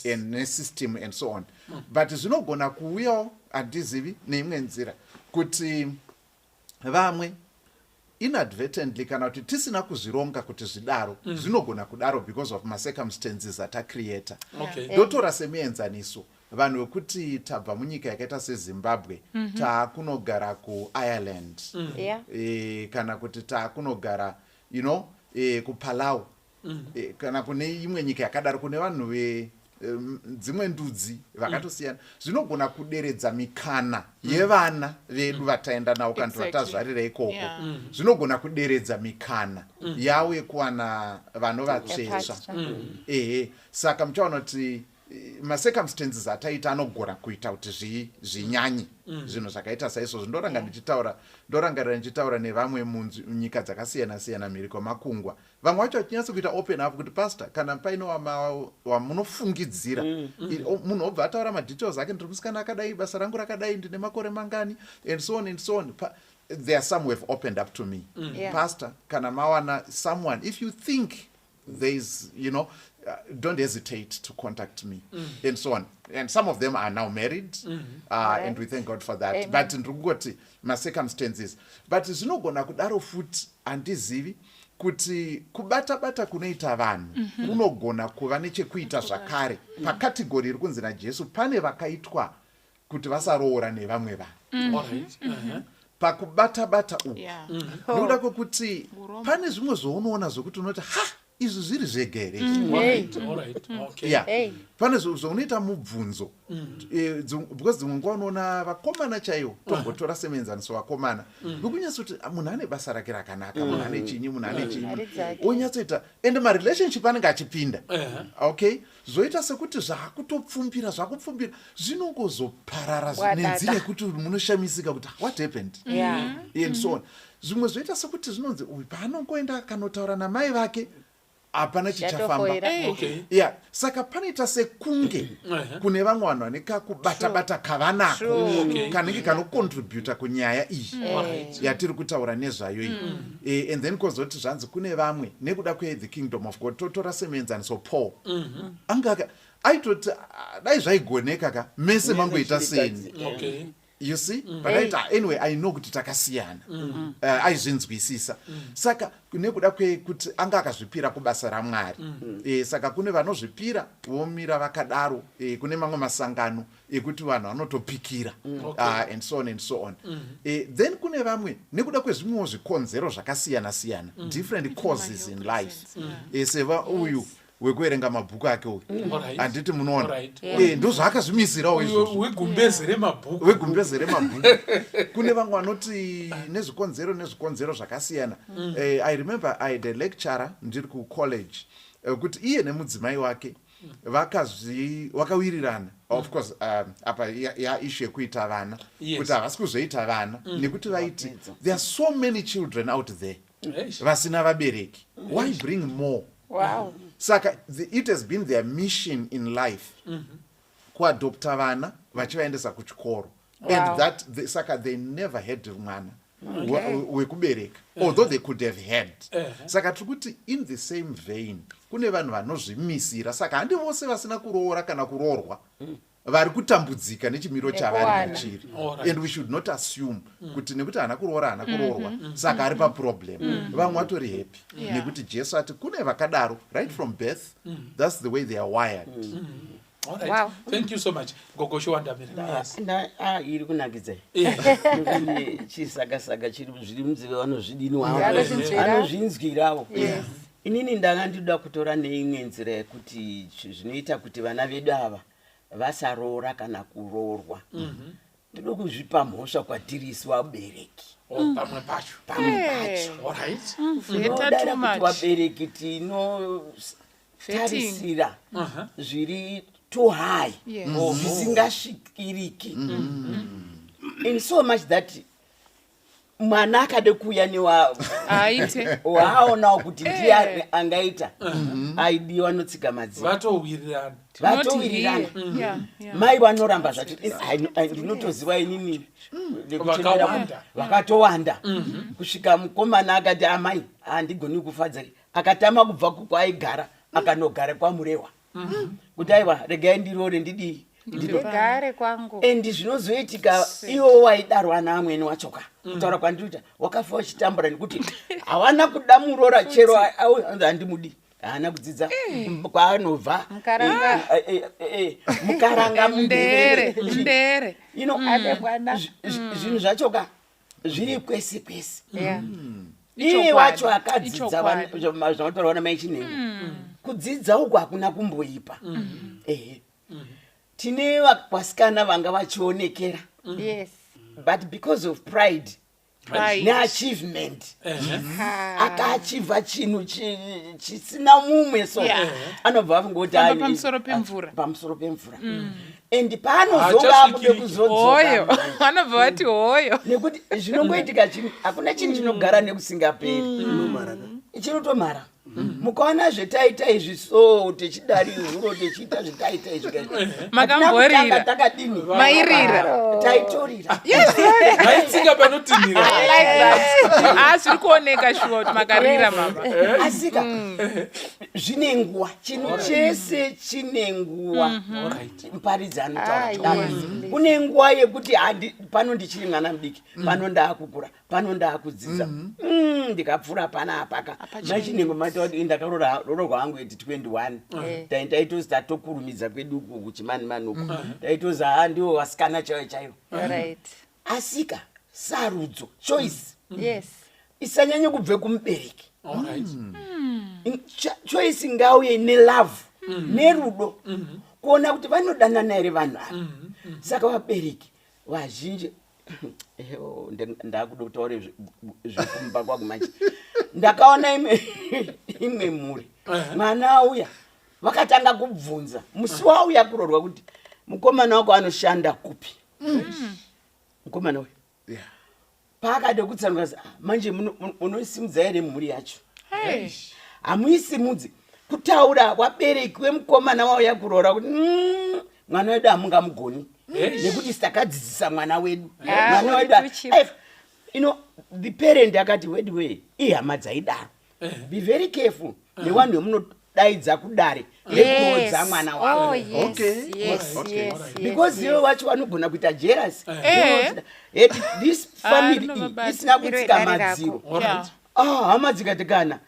and a system and so on. But zvinogona kuuyawo handizivi neimwe nzira kuti vamwe inadvertently kana kuti tisina kuzvironga kuti zvidaro zvinogona kudaro because of macircumstances atacreata. Ndotora semuenzaniso vanhu vekuti tabva munyika yakaita seZimbabwe taakunogara kuIreland kana kuti taakunogara kuPalau kana kune imwe nyika yakadaro kune vanhu dzimwe ndudzi vakatosiyana zvinogona kuderedza mikana yevana vedu vataenda navo kana vatazvarira ikoko zvinogona kuderedza mikana yavo yekuwana vanovatsvetsva saka muchaona kuti macircumstances ataita anogona kuita kuti zvinyanye zvinhu zvakaita saizvozvo ndorangarira ndichitaura nevamwe munyika dzakasiyana siyana mhiri kwemakungwa vamwe vacho vachinyatsa kuita open up kuti pastor kana paine wamunofungidzira munhu obva ataura madetails ake ndiri musikana akadai basa rangu rakadai ndine makore mangani and so on there are some who have opened up to me pastor kana mawana someone if you think there is don't hesitate to contact me and so on and some of them are now married and we thank God for that. Amen. But ndikungoti macircumstances but zvinogona kudaro futi handizivi kuti kubata kunoita vanhu kunogona kuva nechekuita zvakare pakategori iri kunzi naJesu pane vakaitwa kuti vasaroora nevamwe vanhu pakubata uku ndoda kwekuti pane zvimwe zvounoona zvokuti unoti izvi zviri zvegere pane zvounoita mubvunzo because dzimwe nguva unoona vakomana chaivo tombotora semenzaniso vakomana nokunyatsa kuti munhu ane basa rake rakanaka munhu ane chinyi onyatsoita and marelationship anenge achipinda okay zvoita sekuti zvakutopfumbira zvinongozoparara nenzira yekuti munoshamisika kuti what happened and so on zvimwe zvoita sekuti zvinonzi uyu paanongoenda akanotaura namai vake hapana chichafamba saka panoita sekunge kune vamwe vanhu vane kakubata kavanako kanenge kanocontributa kunyaya iyi yatiri kutaura nezvayo iyi and then kozoti zvanzi kune vamwe nekuda kwe-the kingdom of God totora semenzaniso Paul aitoti dai zvaigoneka mese mangoita seni you see but anyway I know kuti takasiyana aizvinzwisisa saka nekuda kwekuti anga akazvipira kubasa raMwari saka kune vanozvipira vomira vakadaro kune mamwe masangano ekuti vanhu vanotopikira and so on then kune vamwe nekuda kwezvimwewo zvikonzero zvakasiyana siyana different causes in life seva uyu wekuerenga mabhuku ake uyu handiti munoona ndozvaakazvimisirawo izvozvo wegumbeze remabhuku kune vamwe vanoti nezvikonzero zvakasiyana I remember I had a lecturer ndiri kucollege kuti iye nemudzimai wake vakawirirana of course apa yaishu yekuita vana kuti havasi kuzoita vana nekuti vaiti there are so many children out there vasina vabereki why bring more saka it has been their mission in life kuadopta vana vachivaendesa kuchikoro and that saka they never had mwana wekubereka although they could have had saka tiri kuti in the same vein kune vanhu vanozvimisira saka handi vose vasina kuroora kana kuroorwa vari kutambudzika nechimiro chavari muchiri and we should not assume kuti nekuti hana kuroorwa saka ari paproblem vamwe vatori happy nekuti Jesu ati kune vakadaro right from birth that's the way they are wired. Wow. Thank you so much. Gogo Shwandamira. Yes. Iri kunakidza. Chisaka chiri zvirimdzive vanozvidini wavo. Anozvinzwirawo. Inini ndanga ndida kutora neimwe nzira yekuti zvinoita kuti vana vedu ava vasaroora kana kuroorwa. Ndoda kuzvipa mhosva kwatirisu vabereki. Pamwe pacho. Alright. Ndoda kuti vabereki tarisira zviri too high zvisingasvikiriki in so much that mwana akade kuuya newaonawo kuti ndiye angaita aidiwa notsika madziro vatowirirana mai vanoramba zvati ndinotoziva inini vakatowanda kusvika mukomana akati amai handigoni kufadzai akatama kubva kwaigara akanogara kwamurewa kuti aiwa regai ndirore ndigare kwangu endi zvinozoitika iwo waidarwa naamweni wachoka kutaura kwandiri kuti wakafa wachitambura nekuti hawana kuda murora chero handimudi haana kudzidza kwaanobva mukaranga ndere zvinhu zvacho ka zviri kwese kwese iye wacho akadzidza zvinotaurwa namaiChinengo kudzidza uku hakuna kumboipa tine vasikana vanga vachionekera but because of pride neachievement akaachivha chinhu chisina mumwe so anobva afungoti pamusoro pemvura and paanozonga akude kuzodzoka vanobva vati hoyo nekuti zvinongoitika hakuna chinhu chinogara nekusingaperi chinotomara mukaona zvetaita izvi so techidari huro techiita zvetaita izvi makamborira takadini mairira taitorira maitsinga panotinhira zviri kuoneka shuwa kuti makarira mama asika zvine nguva chinhu chese chine nguva muparidzi anotaura kune nguva yekuti pano ndichiri mwana mudiki pano ndaakukura pano ndaakudzidza ndikapfuura pana apaka maChinengo mataura kuti ndakarorwa hangu 21 taitozi tatokurumidza kwedu uku kuchimani uku taitozi ndiwo vasikana chaivo chaivo asika sarudzo choice isanyanye kubve kumubereki choice ngauye nelove nerudo kuona kuti vanodanana here vanhu ava saka vabereki vazhinji ndakuda kutaura zvekumba kwangu manje ndakaona imwe mhuri mwana auya vakatanga kubvunza musi wauya kurorwa kuti mukomana wako anoshanda kupi mukomana uyu paakade kutsanura manje munosimudza here mhuri yacho hamuisimudzi kutaura wabereki wemukomana wauya kurorwa kuti mwana wedu hamungamugoni nekuti sitakadzidzisa mwana wedu mwana wedu the parent akati wedway ihama dzaidaro be very careful nevanhu vemunodaidza kudare nekuodza mwana wako because ivo vacho vanogona kuita jealous this family isina kutsika madziro hama dzikatikana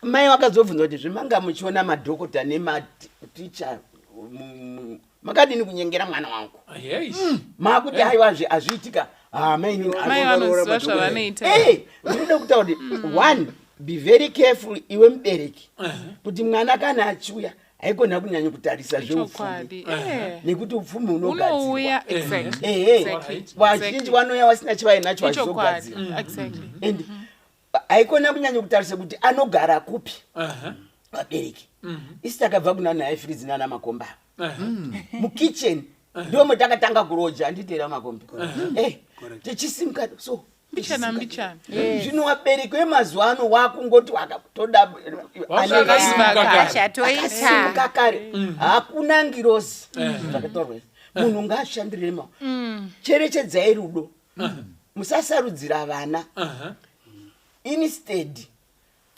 mai vakazobvunza kuti zvimanga muchiona madhokota nematicha makadini kunyengera mwana wangu makuti aiwa hazviitika mainoziva zvavanoita ndinoda kutaura kuti one be very careful iwe mubereki kuti mwana kana achiuya haigona kunyanya kutarisa zveupfumi nekuti upfumi unogadzirwa vazhinji vanouya vasina chivainacho vachizogadzira and haikona kunyanya kutarisa kuti anogara kupi vabereki isi takabva kuna naifridzi nana makomba mukitchen ndo mutakatanga kuroja handiteera makombe tichisimukana so mbichana zvino wabereki wemazuva ano wakungoti wakatoda akasimuka kare hakuna ngirozi zvakatorwa munhu ngaashandirire cherechedzai rudo musasarudzira vana instead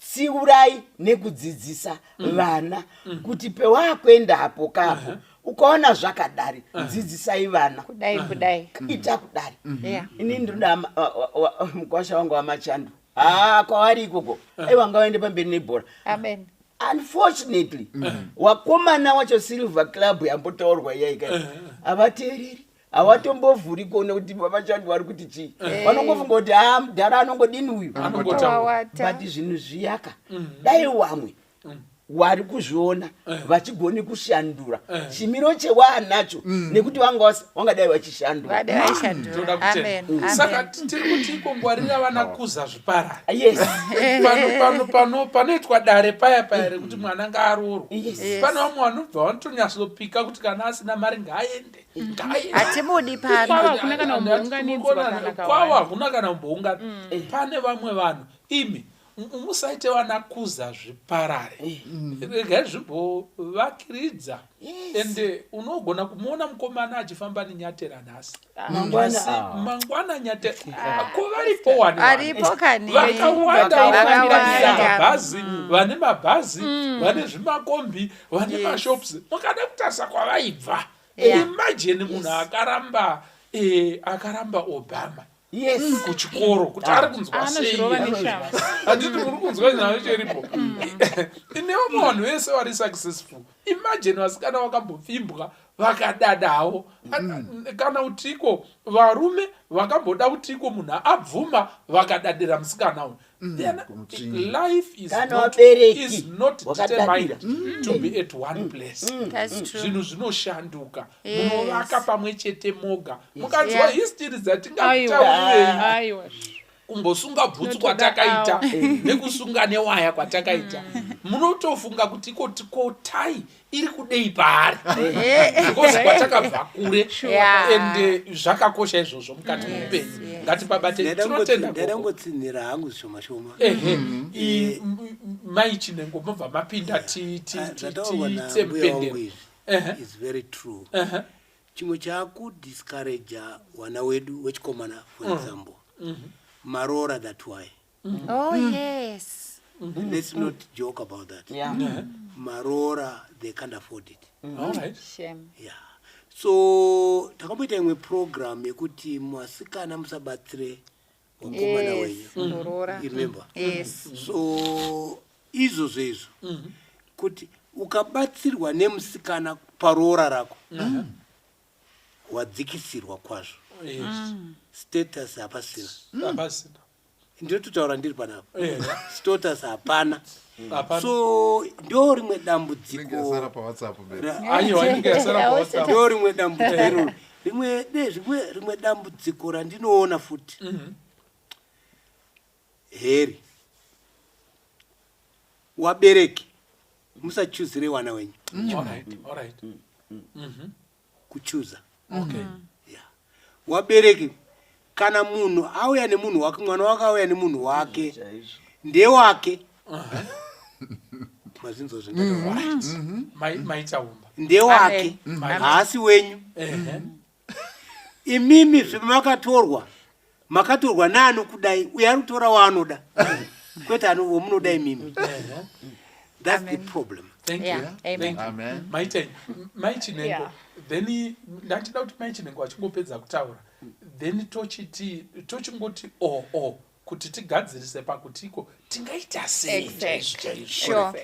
tsiurai nekudzidzisa vana kuti pewaakuendapo kapo ukaona zvakadari dzidzisai vana kudai ita kudari ini ndinoda mukwasha wangu wamachando kwavari ikoko aiwanga waende pamberi nebhora unfortunately wakomana wacho silver club yambotaurwa iyaika havateereri havatombovhuri kuona kuti vamachando vari kuti chii vanongofunga kuti mudhara anongodini uyu but zvinhu zviyaka dai wamwe wari kuzviona vachigoni kushandura chimiro chewaanacho nekuti wangadai vachishandura saka tiri kuti ikongwarira vana kuza zviparara panoitwa dare paya paya rekuti mwana ngaarorwa pane vamwe vanobva vanotonyasopika kuti kana asina mari ngaaende hatimudi panokwava hakuna kana kumboungana pane vamwe vanhu imi musaite vana kuza zviparare regai zvimbovakiridza ende unogona kumuona mukomana achifamba nenyatera nhasi mangwana nyatera ko varipo vanevakawandamabhazi vane mabhazi vane zvimakombi vane mashops mukada kutarisa kwavaibva imagine munhu akaramba Obama kuchikoro kuti ari kunzwa sei handiti muri kunzwa nayo cheripo Nevamwe vanhu vese vari successful, imagine vasikana vakambopfimbwa vakadadawo kana utiko varume vakamboda utiko munhu abvuma vakadadira musikana uyu. Then life is not determined to be at one place. Zvinhu zvinoshanduka, munovaka pamwe chete moga. Mukanzwa history dzatingataurei kumbosunga bhutsu kwatakaita nekusunga newaya kwatakaita, munotofunga kuti iko tai iri kudei paari because kwatakabva kure, and zvakakosha izvozvo mukati muupenyu. Ngatipabate, tinotenda ndangotsinira hangu zvishoma shoma. Mai Chinengo mobva mapinda titsependero is very true. Chimwe chakudiscourage wana wedu wechikomana, for example, Marora that way. Oh yes. Let's not joke about that. Marora, they can't afford it. All right. Shame. Yeah. So takamboita imwe program yekuti mwasikana musabatsire wakomana wenyu. You remember? Yes. So izvo kuti ukabatsirwa nemusikana paroora rako wadzikisirwa kwazvo. Status hapasina. Ndototaura ndiri panapo. Status hapana. So ndo rimwe dambudziko. Ndo rimwe dambudziko. Rimwe dambudziko randinoona futi. Heri wabereki musachuzire wana wenyu. All right. Kuchuza. Okay. Wabereki kana munhu auya nemunhu wake, mwana wake auya nemunhu wake, ndewake. Mazinzo maitaumba ndewake, haasi wenyu. Imimi zvemakatorwa naanokudai, uye ari kutora waanoda kwete womunoda imimi. That's the problem. Thank you. Amen. Mai Chinengo, then ndachida kuti Mai Chinengo achingopedza kutaura, then tochingoti kuti tigadzirise pakutiko tingaita sei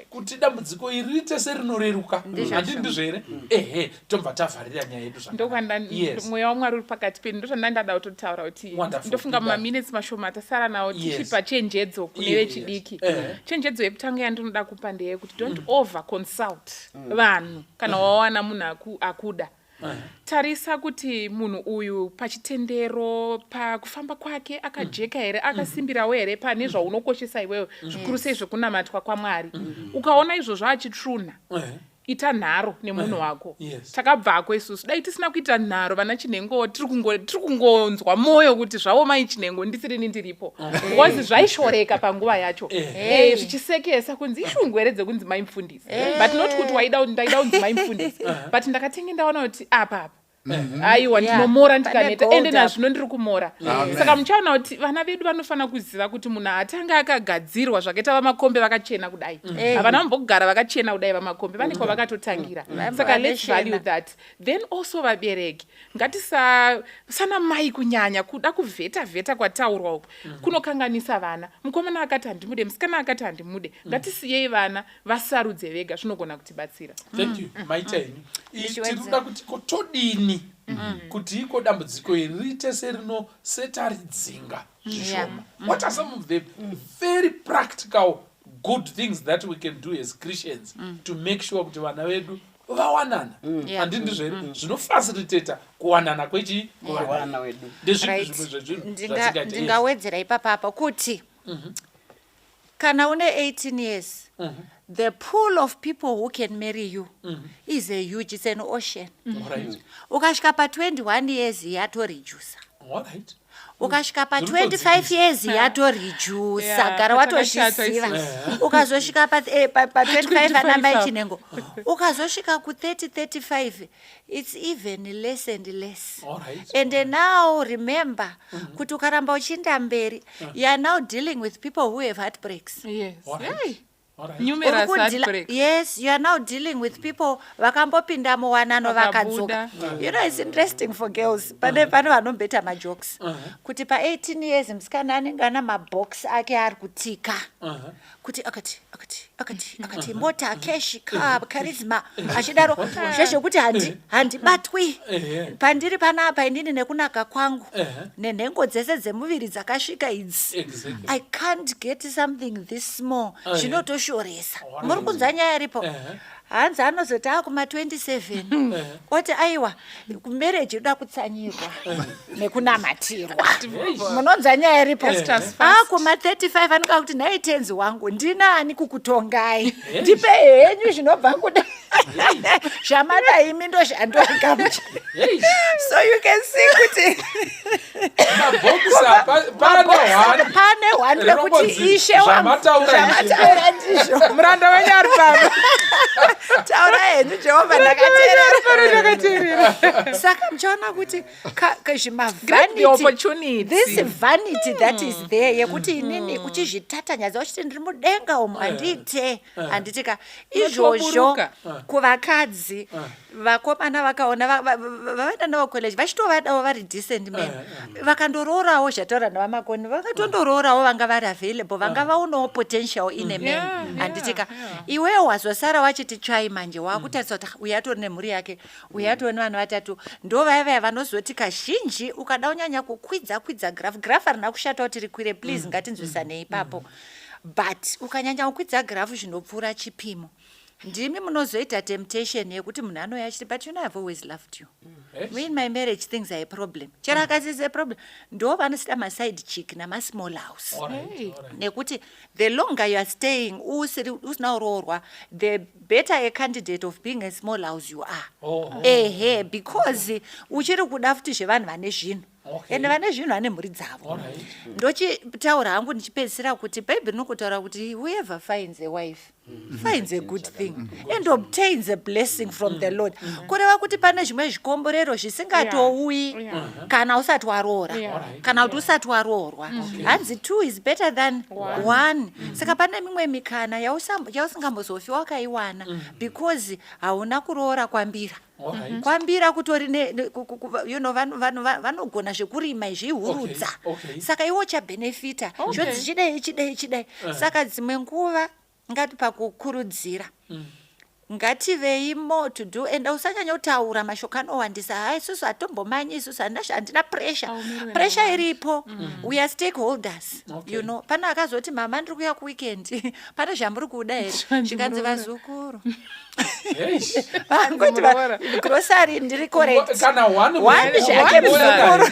kuti dambudziko iri riite serinoreruka. Handii ndizvo here? Tobva tavharira nyaya yedu ndokwanda mweya waMwari uri pakati pedu. Ndozvandandada kutotaura kuti ndofunga mumaminutes mashoma atasara nawo tichipa chenjedzo kune vechidiki. Chenjedzo yekutanga yandinoda kupa ndeyekuti don't over consult vanhu kana wawana munhu akuda. Tarisa kuti munhu uyu pachitendero, pakufamba kwake akajeka here, akasimbirawo here pane zvaunokoshesa iwewe, zvikuru sei zvekunamatwa kwaMwari. Ukaona izvozvo achitruna, ita nharo nemunhu wako. Takabvako isusu, dai tisina kuita nharo vana Chinengo, tiri kungonzwa moyo kuti zvavo Mai Chinengo ndisiri ndiripo. Because zvaishoreka panguva yacho. Zvichisekesa kunzi ishungu here dzekunzi Mai Mufundisi. But not kuti ndaida kunzi Mai Mufundisi. But ndakatenge ndaona kuti apa aiwa ndinomora ndikaneta ende nazvino ndiri kumora. Saka muchaona kuti vana vedu vanofana kuziva kuti munhu atanga akagadzirwa zvakaita vamakombe vakachena kudai, havana vambogara vakachena kudai vamakombe, vane kwavakatotangira. Saka let's value that. Then also vabereki ngatisana mai kunyanya kuda kuvheta kwataurwa uku kunokanganisa vana. Mukomana akati handimude, musikana akati handimude. Ngatisiyei vana vasarudze vega, zvinogona kutibatsira. Thank you. Maitaini tirikuda kuti kotodini kuti iko dambudziko iri riite setarizinga zvishoma. What are some of the very practical good things that we can do as Christians to make sure kuti vana vedu vawanana? Handii ndizvo here zvinofacilitata kuwanana kwevana vedu. Ndingawedzera ipapa kuti kana une 18 years, the pool of people who can marry you is a huge, it's an ocean. Ukasvika pa 21 years yatorijusa. Ukasvika pa 25 years yatorijusa, gara watozviziva. Ukazosvika pa 25 ana Mai Chinengo, ukazosvika ku 30-35, it's even less and less. And now remember kuti ukaramba uchienda mberi, you are now dealing with people who have heartbreaks. Numerous Uri kudila- heartbreak. yes, you are now dealing with people vakambopinda muwanano vakadzoka. You know, it's interesting for girls. Pane vanombeta majokes. Kuti pa 18 years musikana anenge ana mabox ake ari kutika. Kuti akati mota cash car charisma achidaro zvezvokuti handibatwi pandiri panapa inini nekunaka kwangu nenhengo dzese dzemuviri dzakasvika idzi. I can't get something this small. Zvinotoshoresa. Muri kunzwa nyaya iripo? Hanzi anozoti akuma 27 oti aiwa kumereji inoda kutsanyirwa nekunamatirwa. Munonzwa nyaya iripo? Akuma 35 anoka kuti nhai tenzi wangu ndinani kukutongai ndipe henyu zvinobva kuda zvamada imi ndozvandogamucha. So you can see kuti pane hwani rekuti ishe wangu zvamataura ndizvo. Muranda wenyu ari pano. Taura henyu Jehovha ndakateerera. Saka muchaona kuti this vanity that is there yekuti inini uchizvitatanyadza uchiti ndiri mudenga umu handite handitika izvozvo kuvakadzi vakomana vakaona vavaenda navo college vachitovadawo vari decent men vakandoroorawo zvataura navamakoni vakatondoroorawo vanga vari available vanga vaonawo potential ine men handitika iwewo wazosara wachiti tsvai manje wakutarisa kuti uyu atori nemhuri yake uyu atori nevanhu vatatu ndo vaya vanozoti kazhinji ukada unyanya kukwidza graph harina kushata kuti rikwire please ngatinzwisanei ipapo but ukanyanya kukwidza graph zvinopfuura chipimo ndimi munozoita temptation yekuti munhu anoya achiti but you know I've always loved you. Me in my marriage things are a problem. Chero akasise problem ndo vanosita maside chick namasmall house. Nekuti the longer you are staying usina uroorwa the better a candidate of being a small house you are. Because uchiri kuda futi zvevanhu vane zvinhu ende vane zvinhu vane mhuri dzavo. Ndochitaura hangu ndichipedzisira kuti bhaibheri rinokutaura kuti whoever finds a wife finds a good thing and obtains a blessing from the Lord. Kureva kuti pane zvimwe zvikomborero zvisingatouyi kana usati waroora kana kuti usati waroorwa. Hanzi 2 is better than 1. Saka pane mimwe mikana yausingambozofi wakaiwana because hauna kuroora kwambira. Kwambira kutori vanogona zvekurima izvihurudza. Saka iwo chabenefita zvodzichidei chidei. Saka dzimwe nguva ngati pakukurudzira ngativeimo to do and usanyanya kutaura mashoko anowandisa hai isusu hatombomanyi isusu handina pressure iripo. We are stakeholders. You know, pana akazoti mama ndiri kuya kuweekend pane zvamuri kuda here zvikanzi vazukuru vangoti grocery ndiri correct zvake muzukuru.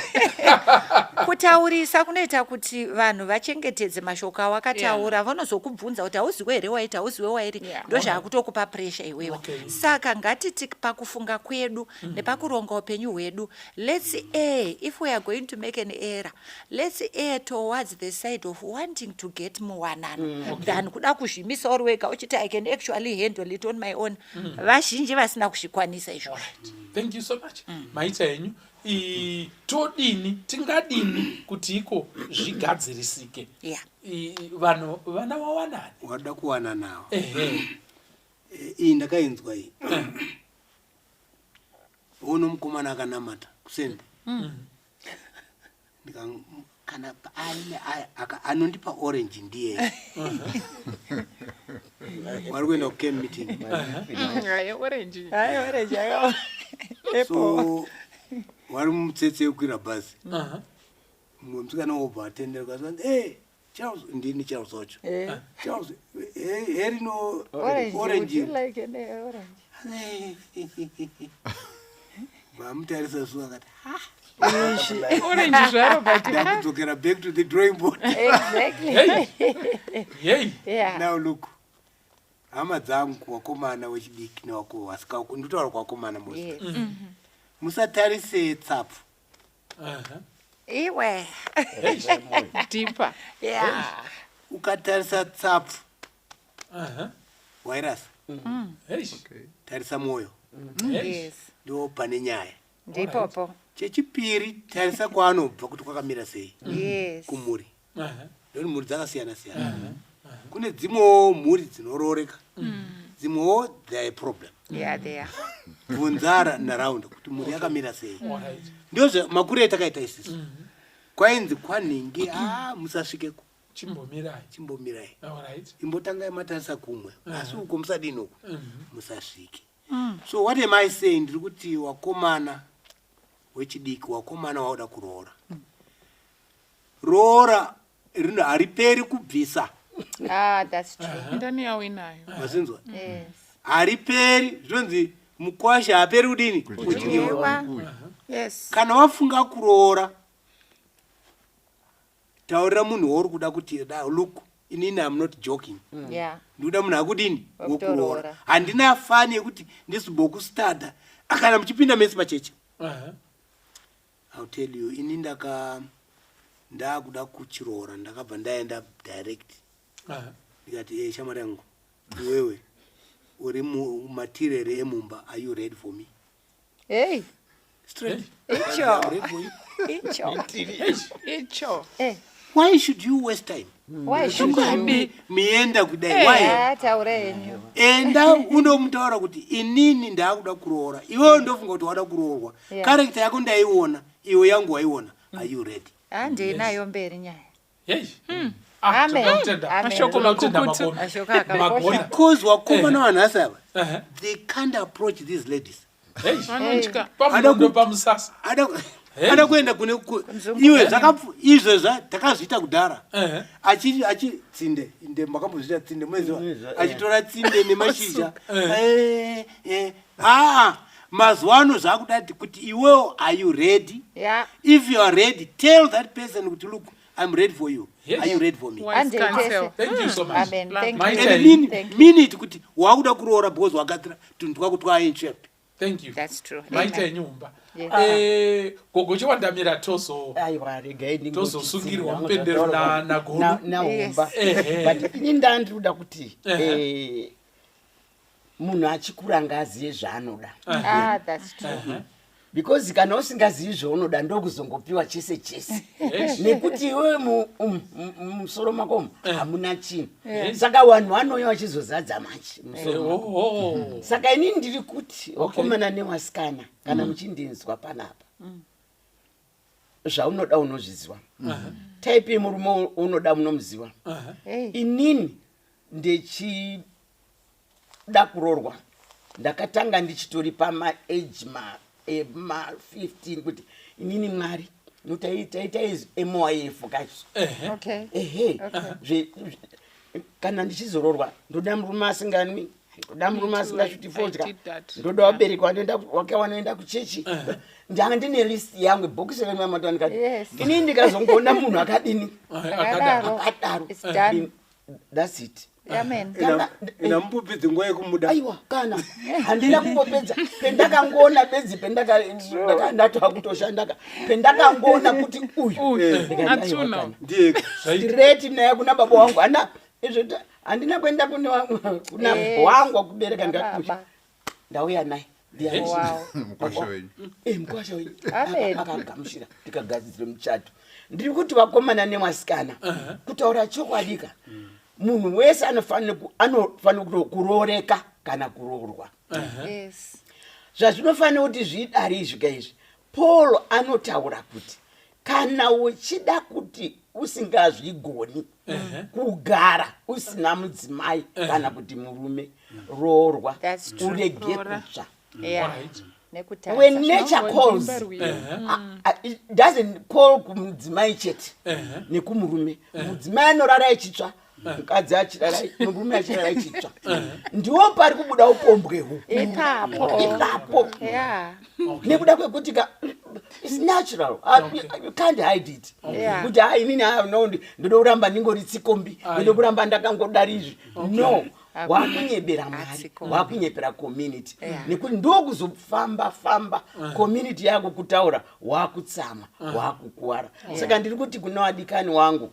Kutaurisa kunoita kuti vanhu vachengetedze mashoko avo akataura vanozokubvunza kuti hauziwe here waiti hauziwe wairi ndozvaakutokupa pressure iwewe. Saka ngatiti pakufunga kwedu nepakuronga upenyu hwedu let's err if we are going to make an error let's err towards the side of wanting to get muwanano than kuda kuzvimisa uri wega uchiti I can actually handle it on my own. Vazhinji vasina kuzvikwanisa izvo. Thank you so much. Maita yenyu todini tingadini kuti iko zvigadzirisike vanhu vana vawanani wada kuwana nawo iyi ndakainzwa iyi uno mukomana akanamata kusende kana anondipa orange ndiye wari kuenda kucamp meeting so wari mutsetse yokwira bhazi mumwe musikana wobva atendera ukazati Charles ndini Charles wacho Charles herino orange vamutarisa zuva akati orange zvaro but ndakudzokera back to the drawing board. Exactly. Now look, hama dzangu wakomana wechidiki newako wasikauku ndotaura kwakomana mose musatarise tsapfu iwe deeper ukatarisa tsapfu wairasa tarisa mwoyo ndo pane nyaya ndipopo. Chechipiri tarisa kwaanobva kuti kwakamira sei kumhuri ndoni mhuri dzakasiyana siyana kune dzimwewo mhuri dzinorooreka dzimwewo they are a problem Yeah, they are. bvunzara nharaunda kuti mhuri yakamira sei Alright. ndozve makuru etakaita isisu kwainzi kwanhingi musasvikeko Chimbomirai. Alright. imbotangai matarisa kumwe asi uko musadini uko musasvike so what am I saying ndiri kuti wakomana wechidiki wakomana wauda kuroora roora hariperi kubvisa That's true. ndani yawinayo mazinzwa Yes. hariperi zvinonzi mukwasha haperi kudini Kudyiwa. Yes. kana wafunga kuroora taurira munhu wauri kuda kuti look inini I'm not joking Yeah. ndikuda munhu akudini Wekuroora. wokuroora handina fani yekuti ndisibhokustada kana muchipinda mesi pacheche I'll tell you ini ndakuda kuchiroora ndakabva ndaenda direct ndikati shamwari yangu iwewe uri mumatirere emumba are you ready for me Hey. straight Icho. I'm ready for you. icho Why should you waste time Why should you? mienda kudai why Taura yenyu. enda undomutaura kuti inini ndakuda kuroora iwewe ndofunga kuti wada kuroorwa Yeah. karekta yako ndaiona iwe yangu waiona are you ready Ndinayo mberi nyaya. Hey. Amen. Mashoko makukutu. Ashoko akakosha. because wakomana vanhasi ava they can't approach these ladies vanotya Pamusasa. ada kuenda kune iwe izvezva takazviita kudhara achi tsinde inde makambozviita tsinde muneziva achitora tsinde nemashizha mazuva ano zvakudati kuti iwewo are you ready Yeah. if you are ready tell that person kuti look I'm ready for you Yes. are you ready for me wise counsel Thank you so much. Amen. Thank My you. turn. and Thank you. mean it kuti wakuda kuroora because wakatira tunhu twako twainchepi Thank you. That's true. Maita Amen. enyumba. Yes. Gogo chiwandamira tozo. aiwa regai Tozosungirwa mupendero na gono. naumba Yes. but ini ndandiruda kuti munhu achikura ngaziye zvaanoda That's true. because kana usingazivi zvaunoda ndokuzongopiwa chese chese nekuti iwe musoro makomo hamuna chinhu saka vanhu vanouya vachizozadza manje musoro saka inini ndiri kuti wakomana newasikana kana muchindinzwa panapa zvaunoda unozviziva type yemurume unoda munomuziva inini ndechida kuroorwa ndakatanga ndichitori pamaage ma15 kuti inini mwari notaita emoif kacho Okay. kana ndichizororwa ndoda murume asinganwi ndoda murume asingasvuti fodya I did that. ndoda wabereki wake wanoenda kuchechi ndanga ndine list yangu bhokisi remamata ndikati Yes. inini ndikazongoona munhu akadini Akadaro. akadaro It's done. that's it Amen. inamupedzi nguva yekumuda aiwa kana handina kumbopedza pendakangoona bedzi ndatoa kutoshandaka pendakangoona kuti uyu atsuno ndiyeka straight naye kuna baba wangu handina kuenda kuna wangu wakubereka ndikati ndauya naye Wow. mukwasha wenyu mukwasha wenyu Amen. akagamushira tikagadzire muchato ndiri kuti vakomana nemwasikana kutaura chokwadika munhu wese anofanira kurooreka kana kuroorwa Yes. zvazvinofanira kuti zvidari izvika izvi paul anotaura kuti kana uchida kuti usingazvigoni kugara usina mudzimai kana kuti murume roorwa That's true. urege kutsva Yeah. Alright. Nekutadza. when nature calls it doesn't call kumudzimai chete nekumurume mudzimai anorara echitsva mukadzi achirara murume achirara echitsva ndiwo pari kubuda upombwe huku ipapo Yeah. nekuda kwekuti it's natural you can't hide it Yeah. kuti inini ndoda kuramba ndingori tsikombi ndoda kuramba ndakangodari izvi no wakunyepera mwari wakunyepera community nekuti ndokuzofamba community yako kutaura wakutsama wakukuwara saka ndiri kuti kuna wadikani wangu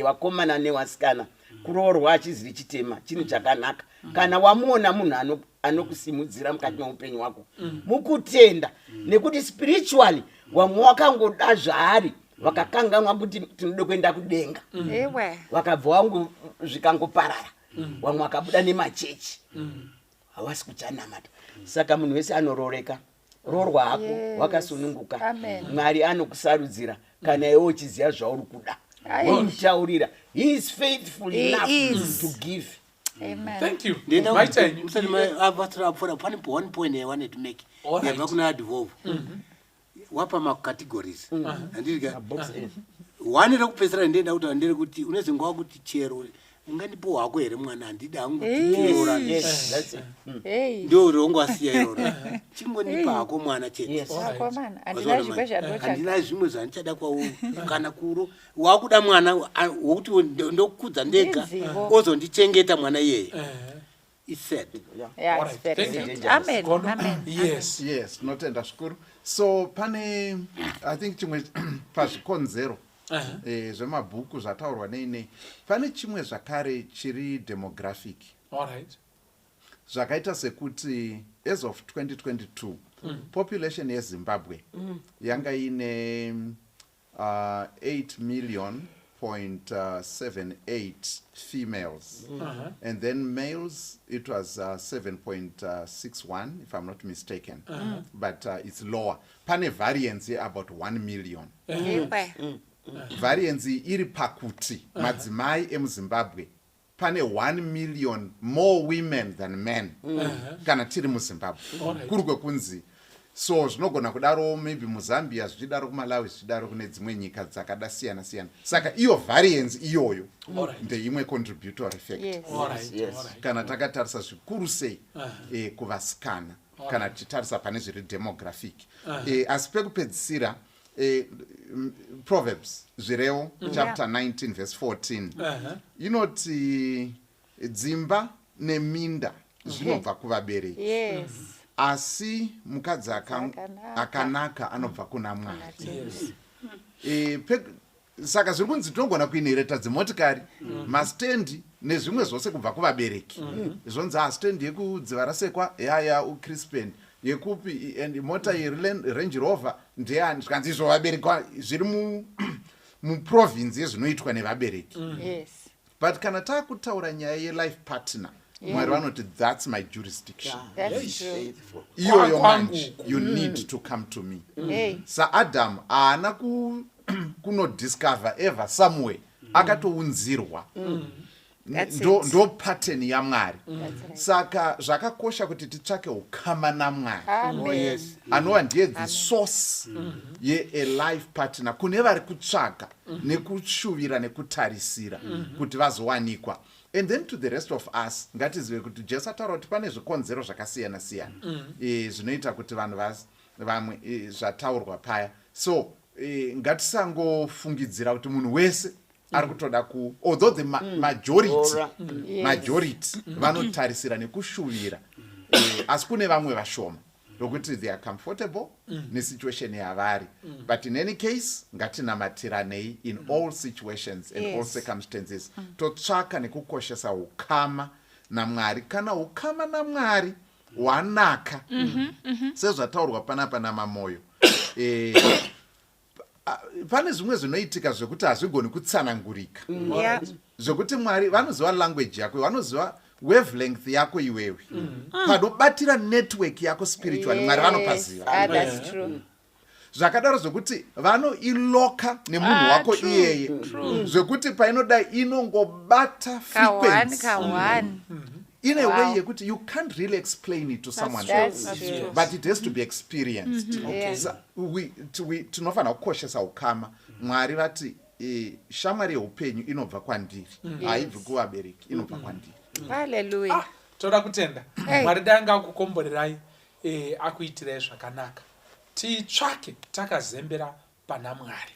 wakomana newasikana kuroorwa achiziri chitema chinhu chakanaka kana wamuona munhu anokusimudzira mukati meupenyu wako mukutenda nekuti spiritually wamwe wakangoda zvaari vakakanganwa kuti tinoda kuenda kudenga ewe vakabva wangu zvikangoparara vamwe vakabuda nemachechi havasi kuchanamata saka munhu wese anororeka rorwa hako wakasununguka Amen. mwari anokusarudzira kana iwe uchiziva zvauri kuda womutaurira he is faithful He enough is. to give. amen Thank you. Then My time. one point I wanted to make. All right. Yabva kuna advolve. Wapa macategories. Andika Box A. one rekupesera ndenda kuti ndere kuti unezingwa kuti chero ungandipo hako here mwana handida hangu kutirora. Yes, that's it. hey Ndio rongo asiya irora. Chingonipa hako mwana chete. Yes. akomana handina zvimwe zvanotsvaka handina zvimwe zvandichada kwauri kana kuro wakuda mwana wokuti ndokudza ndega Inzivo. ozondichengeta mwana iyeye. It's sad. yeah All it's right. very Thank you. good amen Kono? amen Yes. Yes, tinotenda zvikuru. So pane I think chimwe pazvikonzero zvemabhuku zvataurwa nei pane chimwe zvakare chiri demographic All right. zvakaita sekuti as of 2022 population yeZimbabwe yanga ine 8,000,078 females and then males it was 7.61 if I'm not mistaken but it's lower pane variance about 1 million ewe variance iri pakuti madzimai emuZimbabwe pane 1 million more women than men kana tiri muZimbabwe kuri kwekunzi so zvinogona kudaro maybe muZambia zvichidaro kuMalawi zvichidaro kune dzimwe nyika dzakada siyana siyana saka iyo variance iyoyo ndeimwe contributory yes factor All right. Yes. All right. kana takatarisa zvikuru sei kuvasikana kana tichitarisa pane zviri demographic asi pekupedzisira Proverbs zvirevo chapter 19 verse 14 inoti dzimba neminda zvinobva kuvabereki yes asi mukadzi akanaka anobva kuna Mwari. Saka zviri kunzi tinogona kuinhereta dzimotikari mastendi nezvimwe zvose kubva kuvabereki zvonzi stendi yekudziva rasekwa yaya uCrispen yekupi and mota yeRange Rover ndeyani zvikanzi izvo vabereki zviri muprovince yezvinoitwa nevabereki yes but kana taakutaura nyaya yelife partner Mwari vanoti that's my jurisdiction that's true iyoyo manje you need to come to me hey saAdam haana kunodiscover eva somewhere akatounzirwa ndo pattern yaMwari saka zvakakosha kuti titsvake ukama naMwari amen anova ndiye the source ye-life partner kune vari kutsvaga nekushuvira nekutarisira kuti vazowanikwa and then to the rest of us ngatizive kuti Jesu ataura kuti pane zvikonzero zvakasiyana siyana zvinoita kuti vanhu vamwe zvataurwa paya so ngatisangofungidzira kuti munhu wese ari kutoda although the majority vanotarisira nekushuvira asi kune vamwe vashoma lokuti they are comfortable nesituation yavari but in any case ngatinamatiranei in all situations and all circumstances totsvaka nekukoshesa ukama naMwari kana ukama naMwari hwanaka sezvataurwa panapa namamoyo pane zvimwe zvinoitika zvekuti hazvigoni kutsanangurika zvekuti Mwari vanoziva language yako vanoziva wavelength yako iwewe panobatira network yako spiritually Mwari vanopaziva that's true zvakadaro zvekuti vanoiloka nemunhu wako iyeye zvekuti painoda inongobata frequency in a way yekuti you can't really explain it to someone else but it has to be experienced tinofanira kukoshesa ukama Mwari vati shamwari yeupenyu inobva kwandiri haibvi kuvabereki inobva kwandiri haleluya toda kutenda Mwari danga akukomborerai akuitirai zvakanaka titsvake takazembera pana Mwari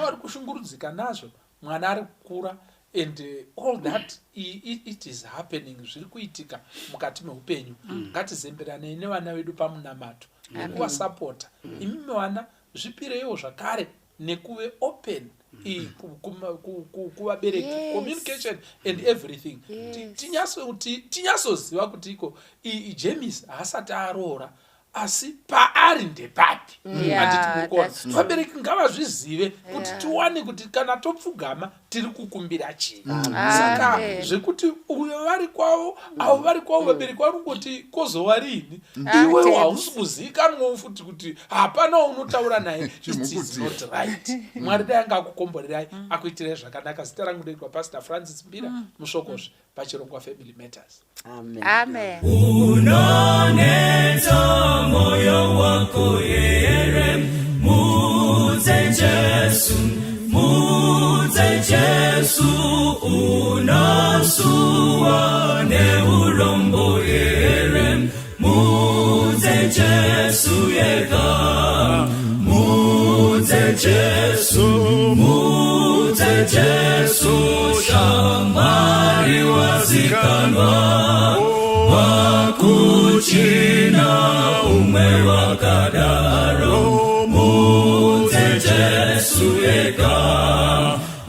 vari kushungurudzika nazvo mwana ari kukura and all that it is happening zviri kuitika mukati meupenyu ngatizemberanei nevana vedu pamunamato nekuwasapota imimi vana zvipireiwo zvakare nekuve open kuvabereki communication and everything tinyasoziva kuti iko James haasati aroora asi paari ndepapi. Yeah, Handiti mukona. that's true. Vabereki ngavazvizive kuti tiwane kuti kana topfugama tiri kukumbira chii. Saka zvekuti uyo vari kwavo avo vari kwavo vabereki vari kungoti kozova rini, iwe hausi kuzivikanwawo futi kuti hapana unotaura naye, it is not right. Mwari dai anga akukomborerai akuitirai zvakanaka. Zita rangu ndoitwa Pastor Francis Mbira, mushokozve pachirongwa Family Matters. Amen. Amen. Unoneta moyo wako here, mudze Jesu, unasuwa neurombo here, mudze Jesu yega, mudze Jesu, shamwari wazikanwa, wakuchina umwe wakadaro, mudze Jesu yega,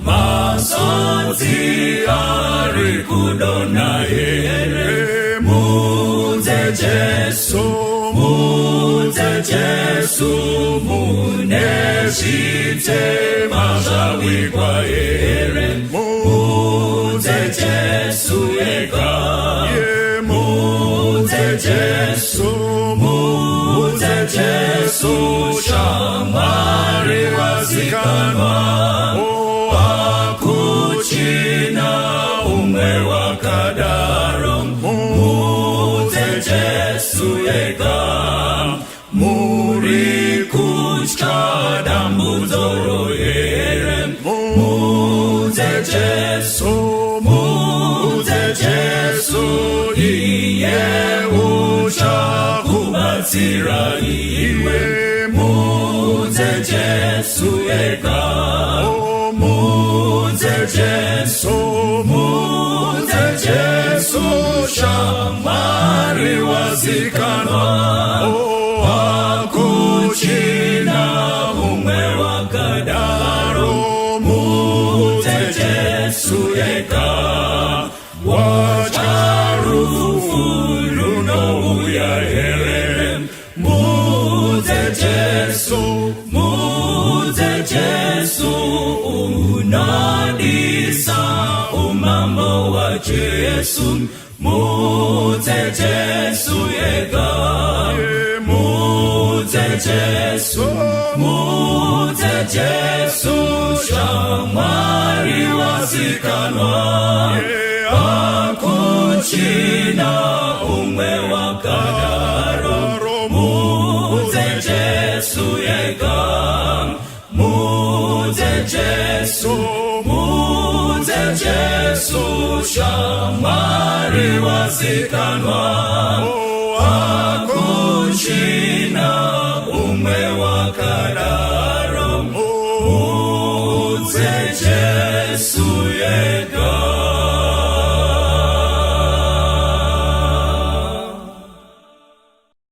masodzi ari kudona here, mudze Jesu, mune zvitema zvawikwa here, mudze Jesu yega, mudze Jesu, shamwari wazikanwa, wakuchina umwe wakadaro, mudze Jesu yega, muri kutya dambudzoro here, mudze Jesu, iye uchakubatsira iwe, mudze Jesu yega, mudze Jesu, shamwari wazikanwa, wakuchina umwe wakadaro, mudze Jesu yega, wacharufu runouya here, mudze Jesu, unadisa umambo wa Jesu, mudze Jesu yega, mudze Jesu, shamwari wazikanwa, wakuchina umwe wakadaro, mudze Jesu yega, mudze Jesu, shamwari wazikanwa, wakuchina umwe wakadaro, mudze Jesu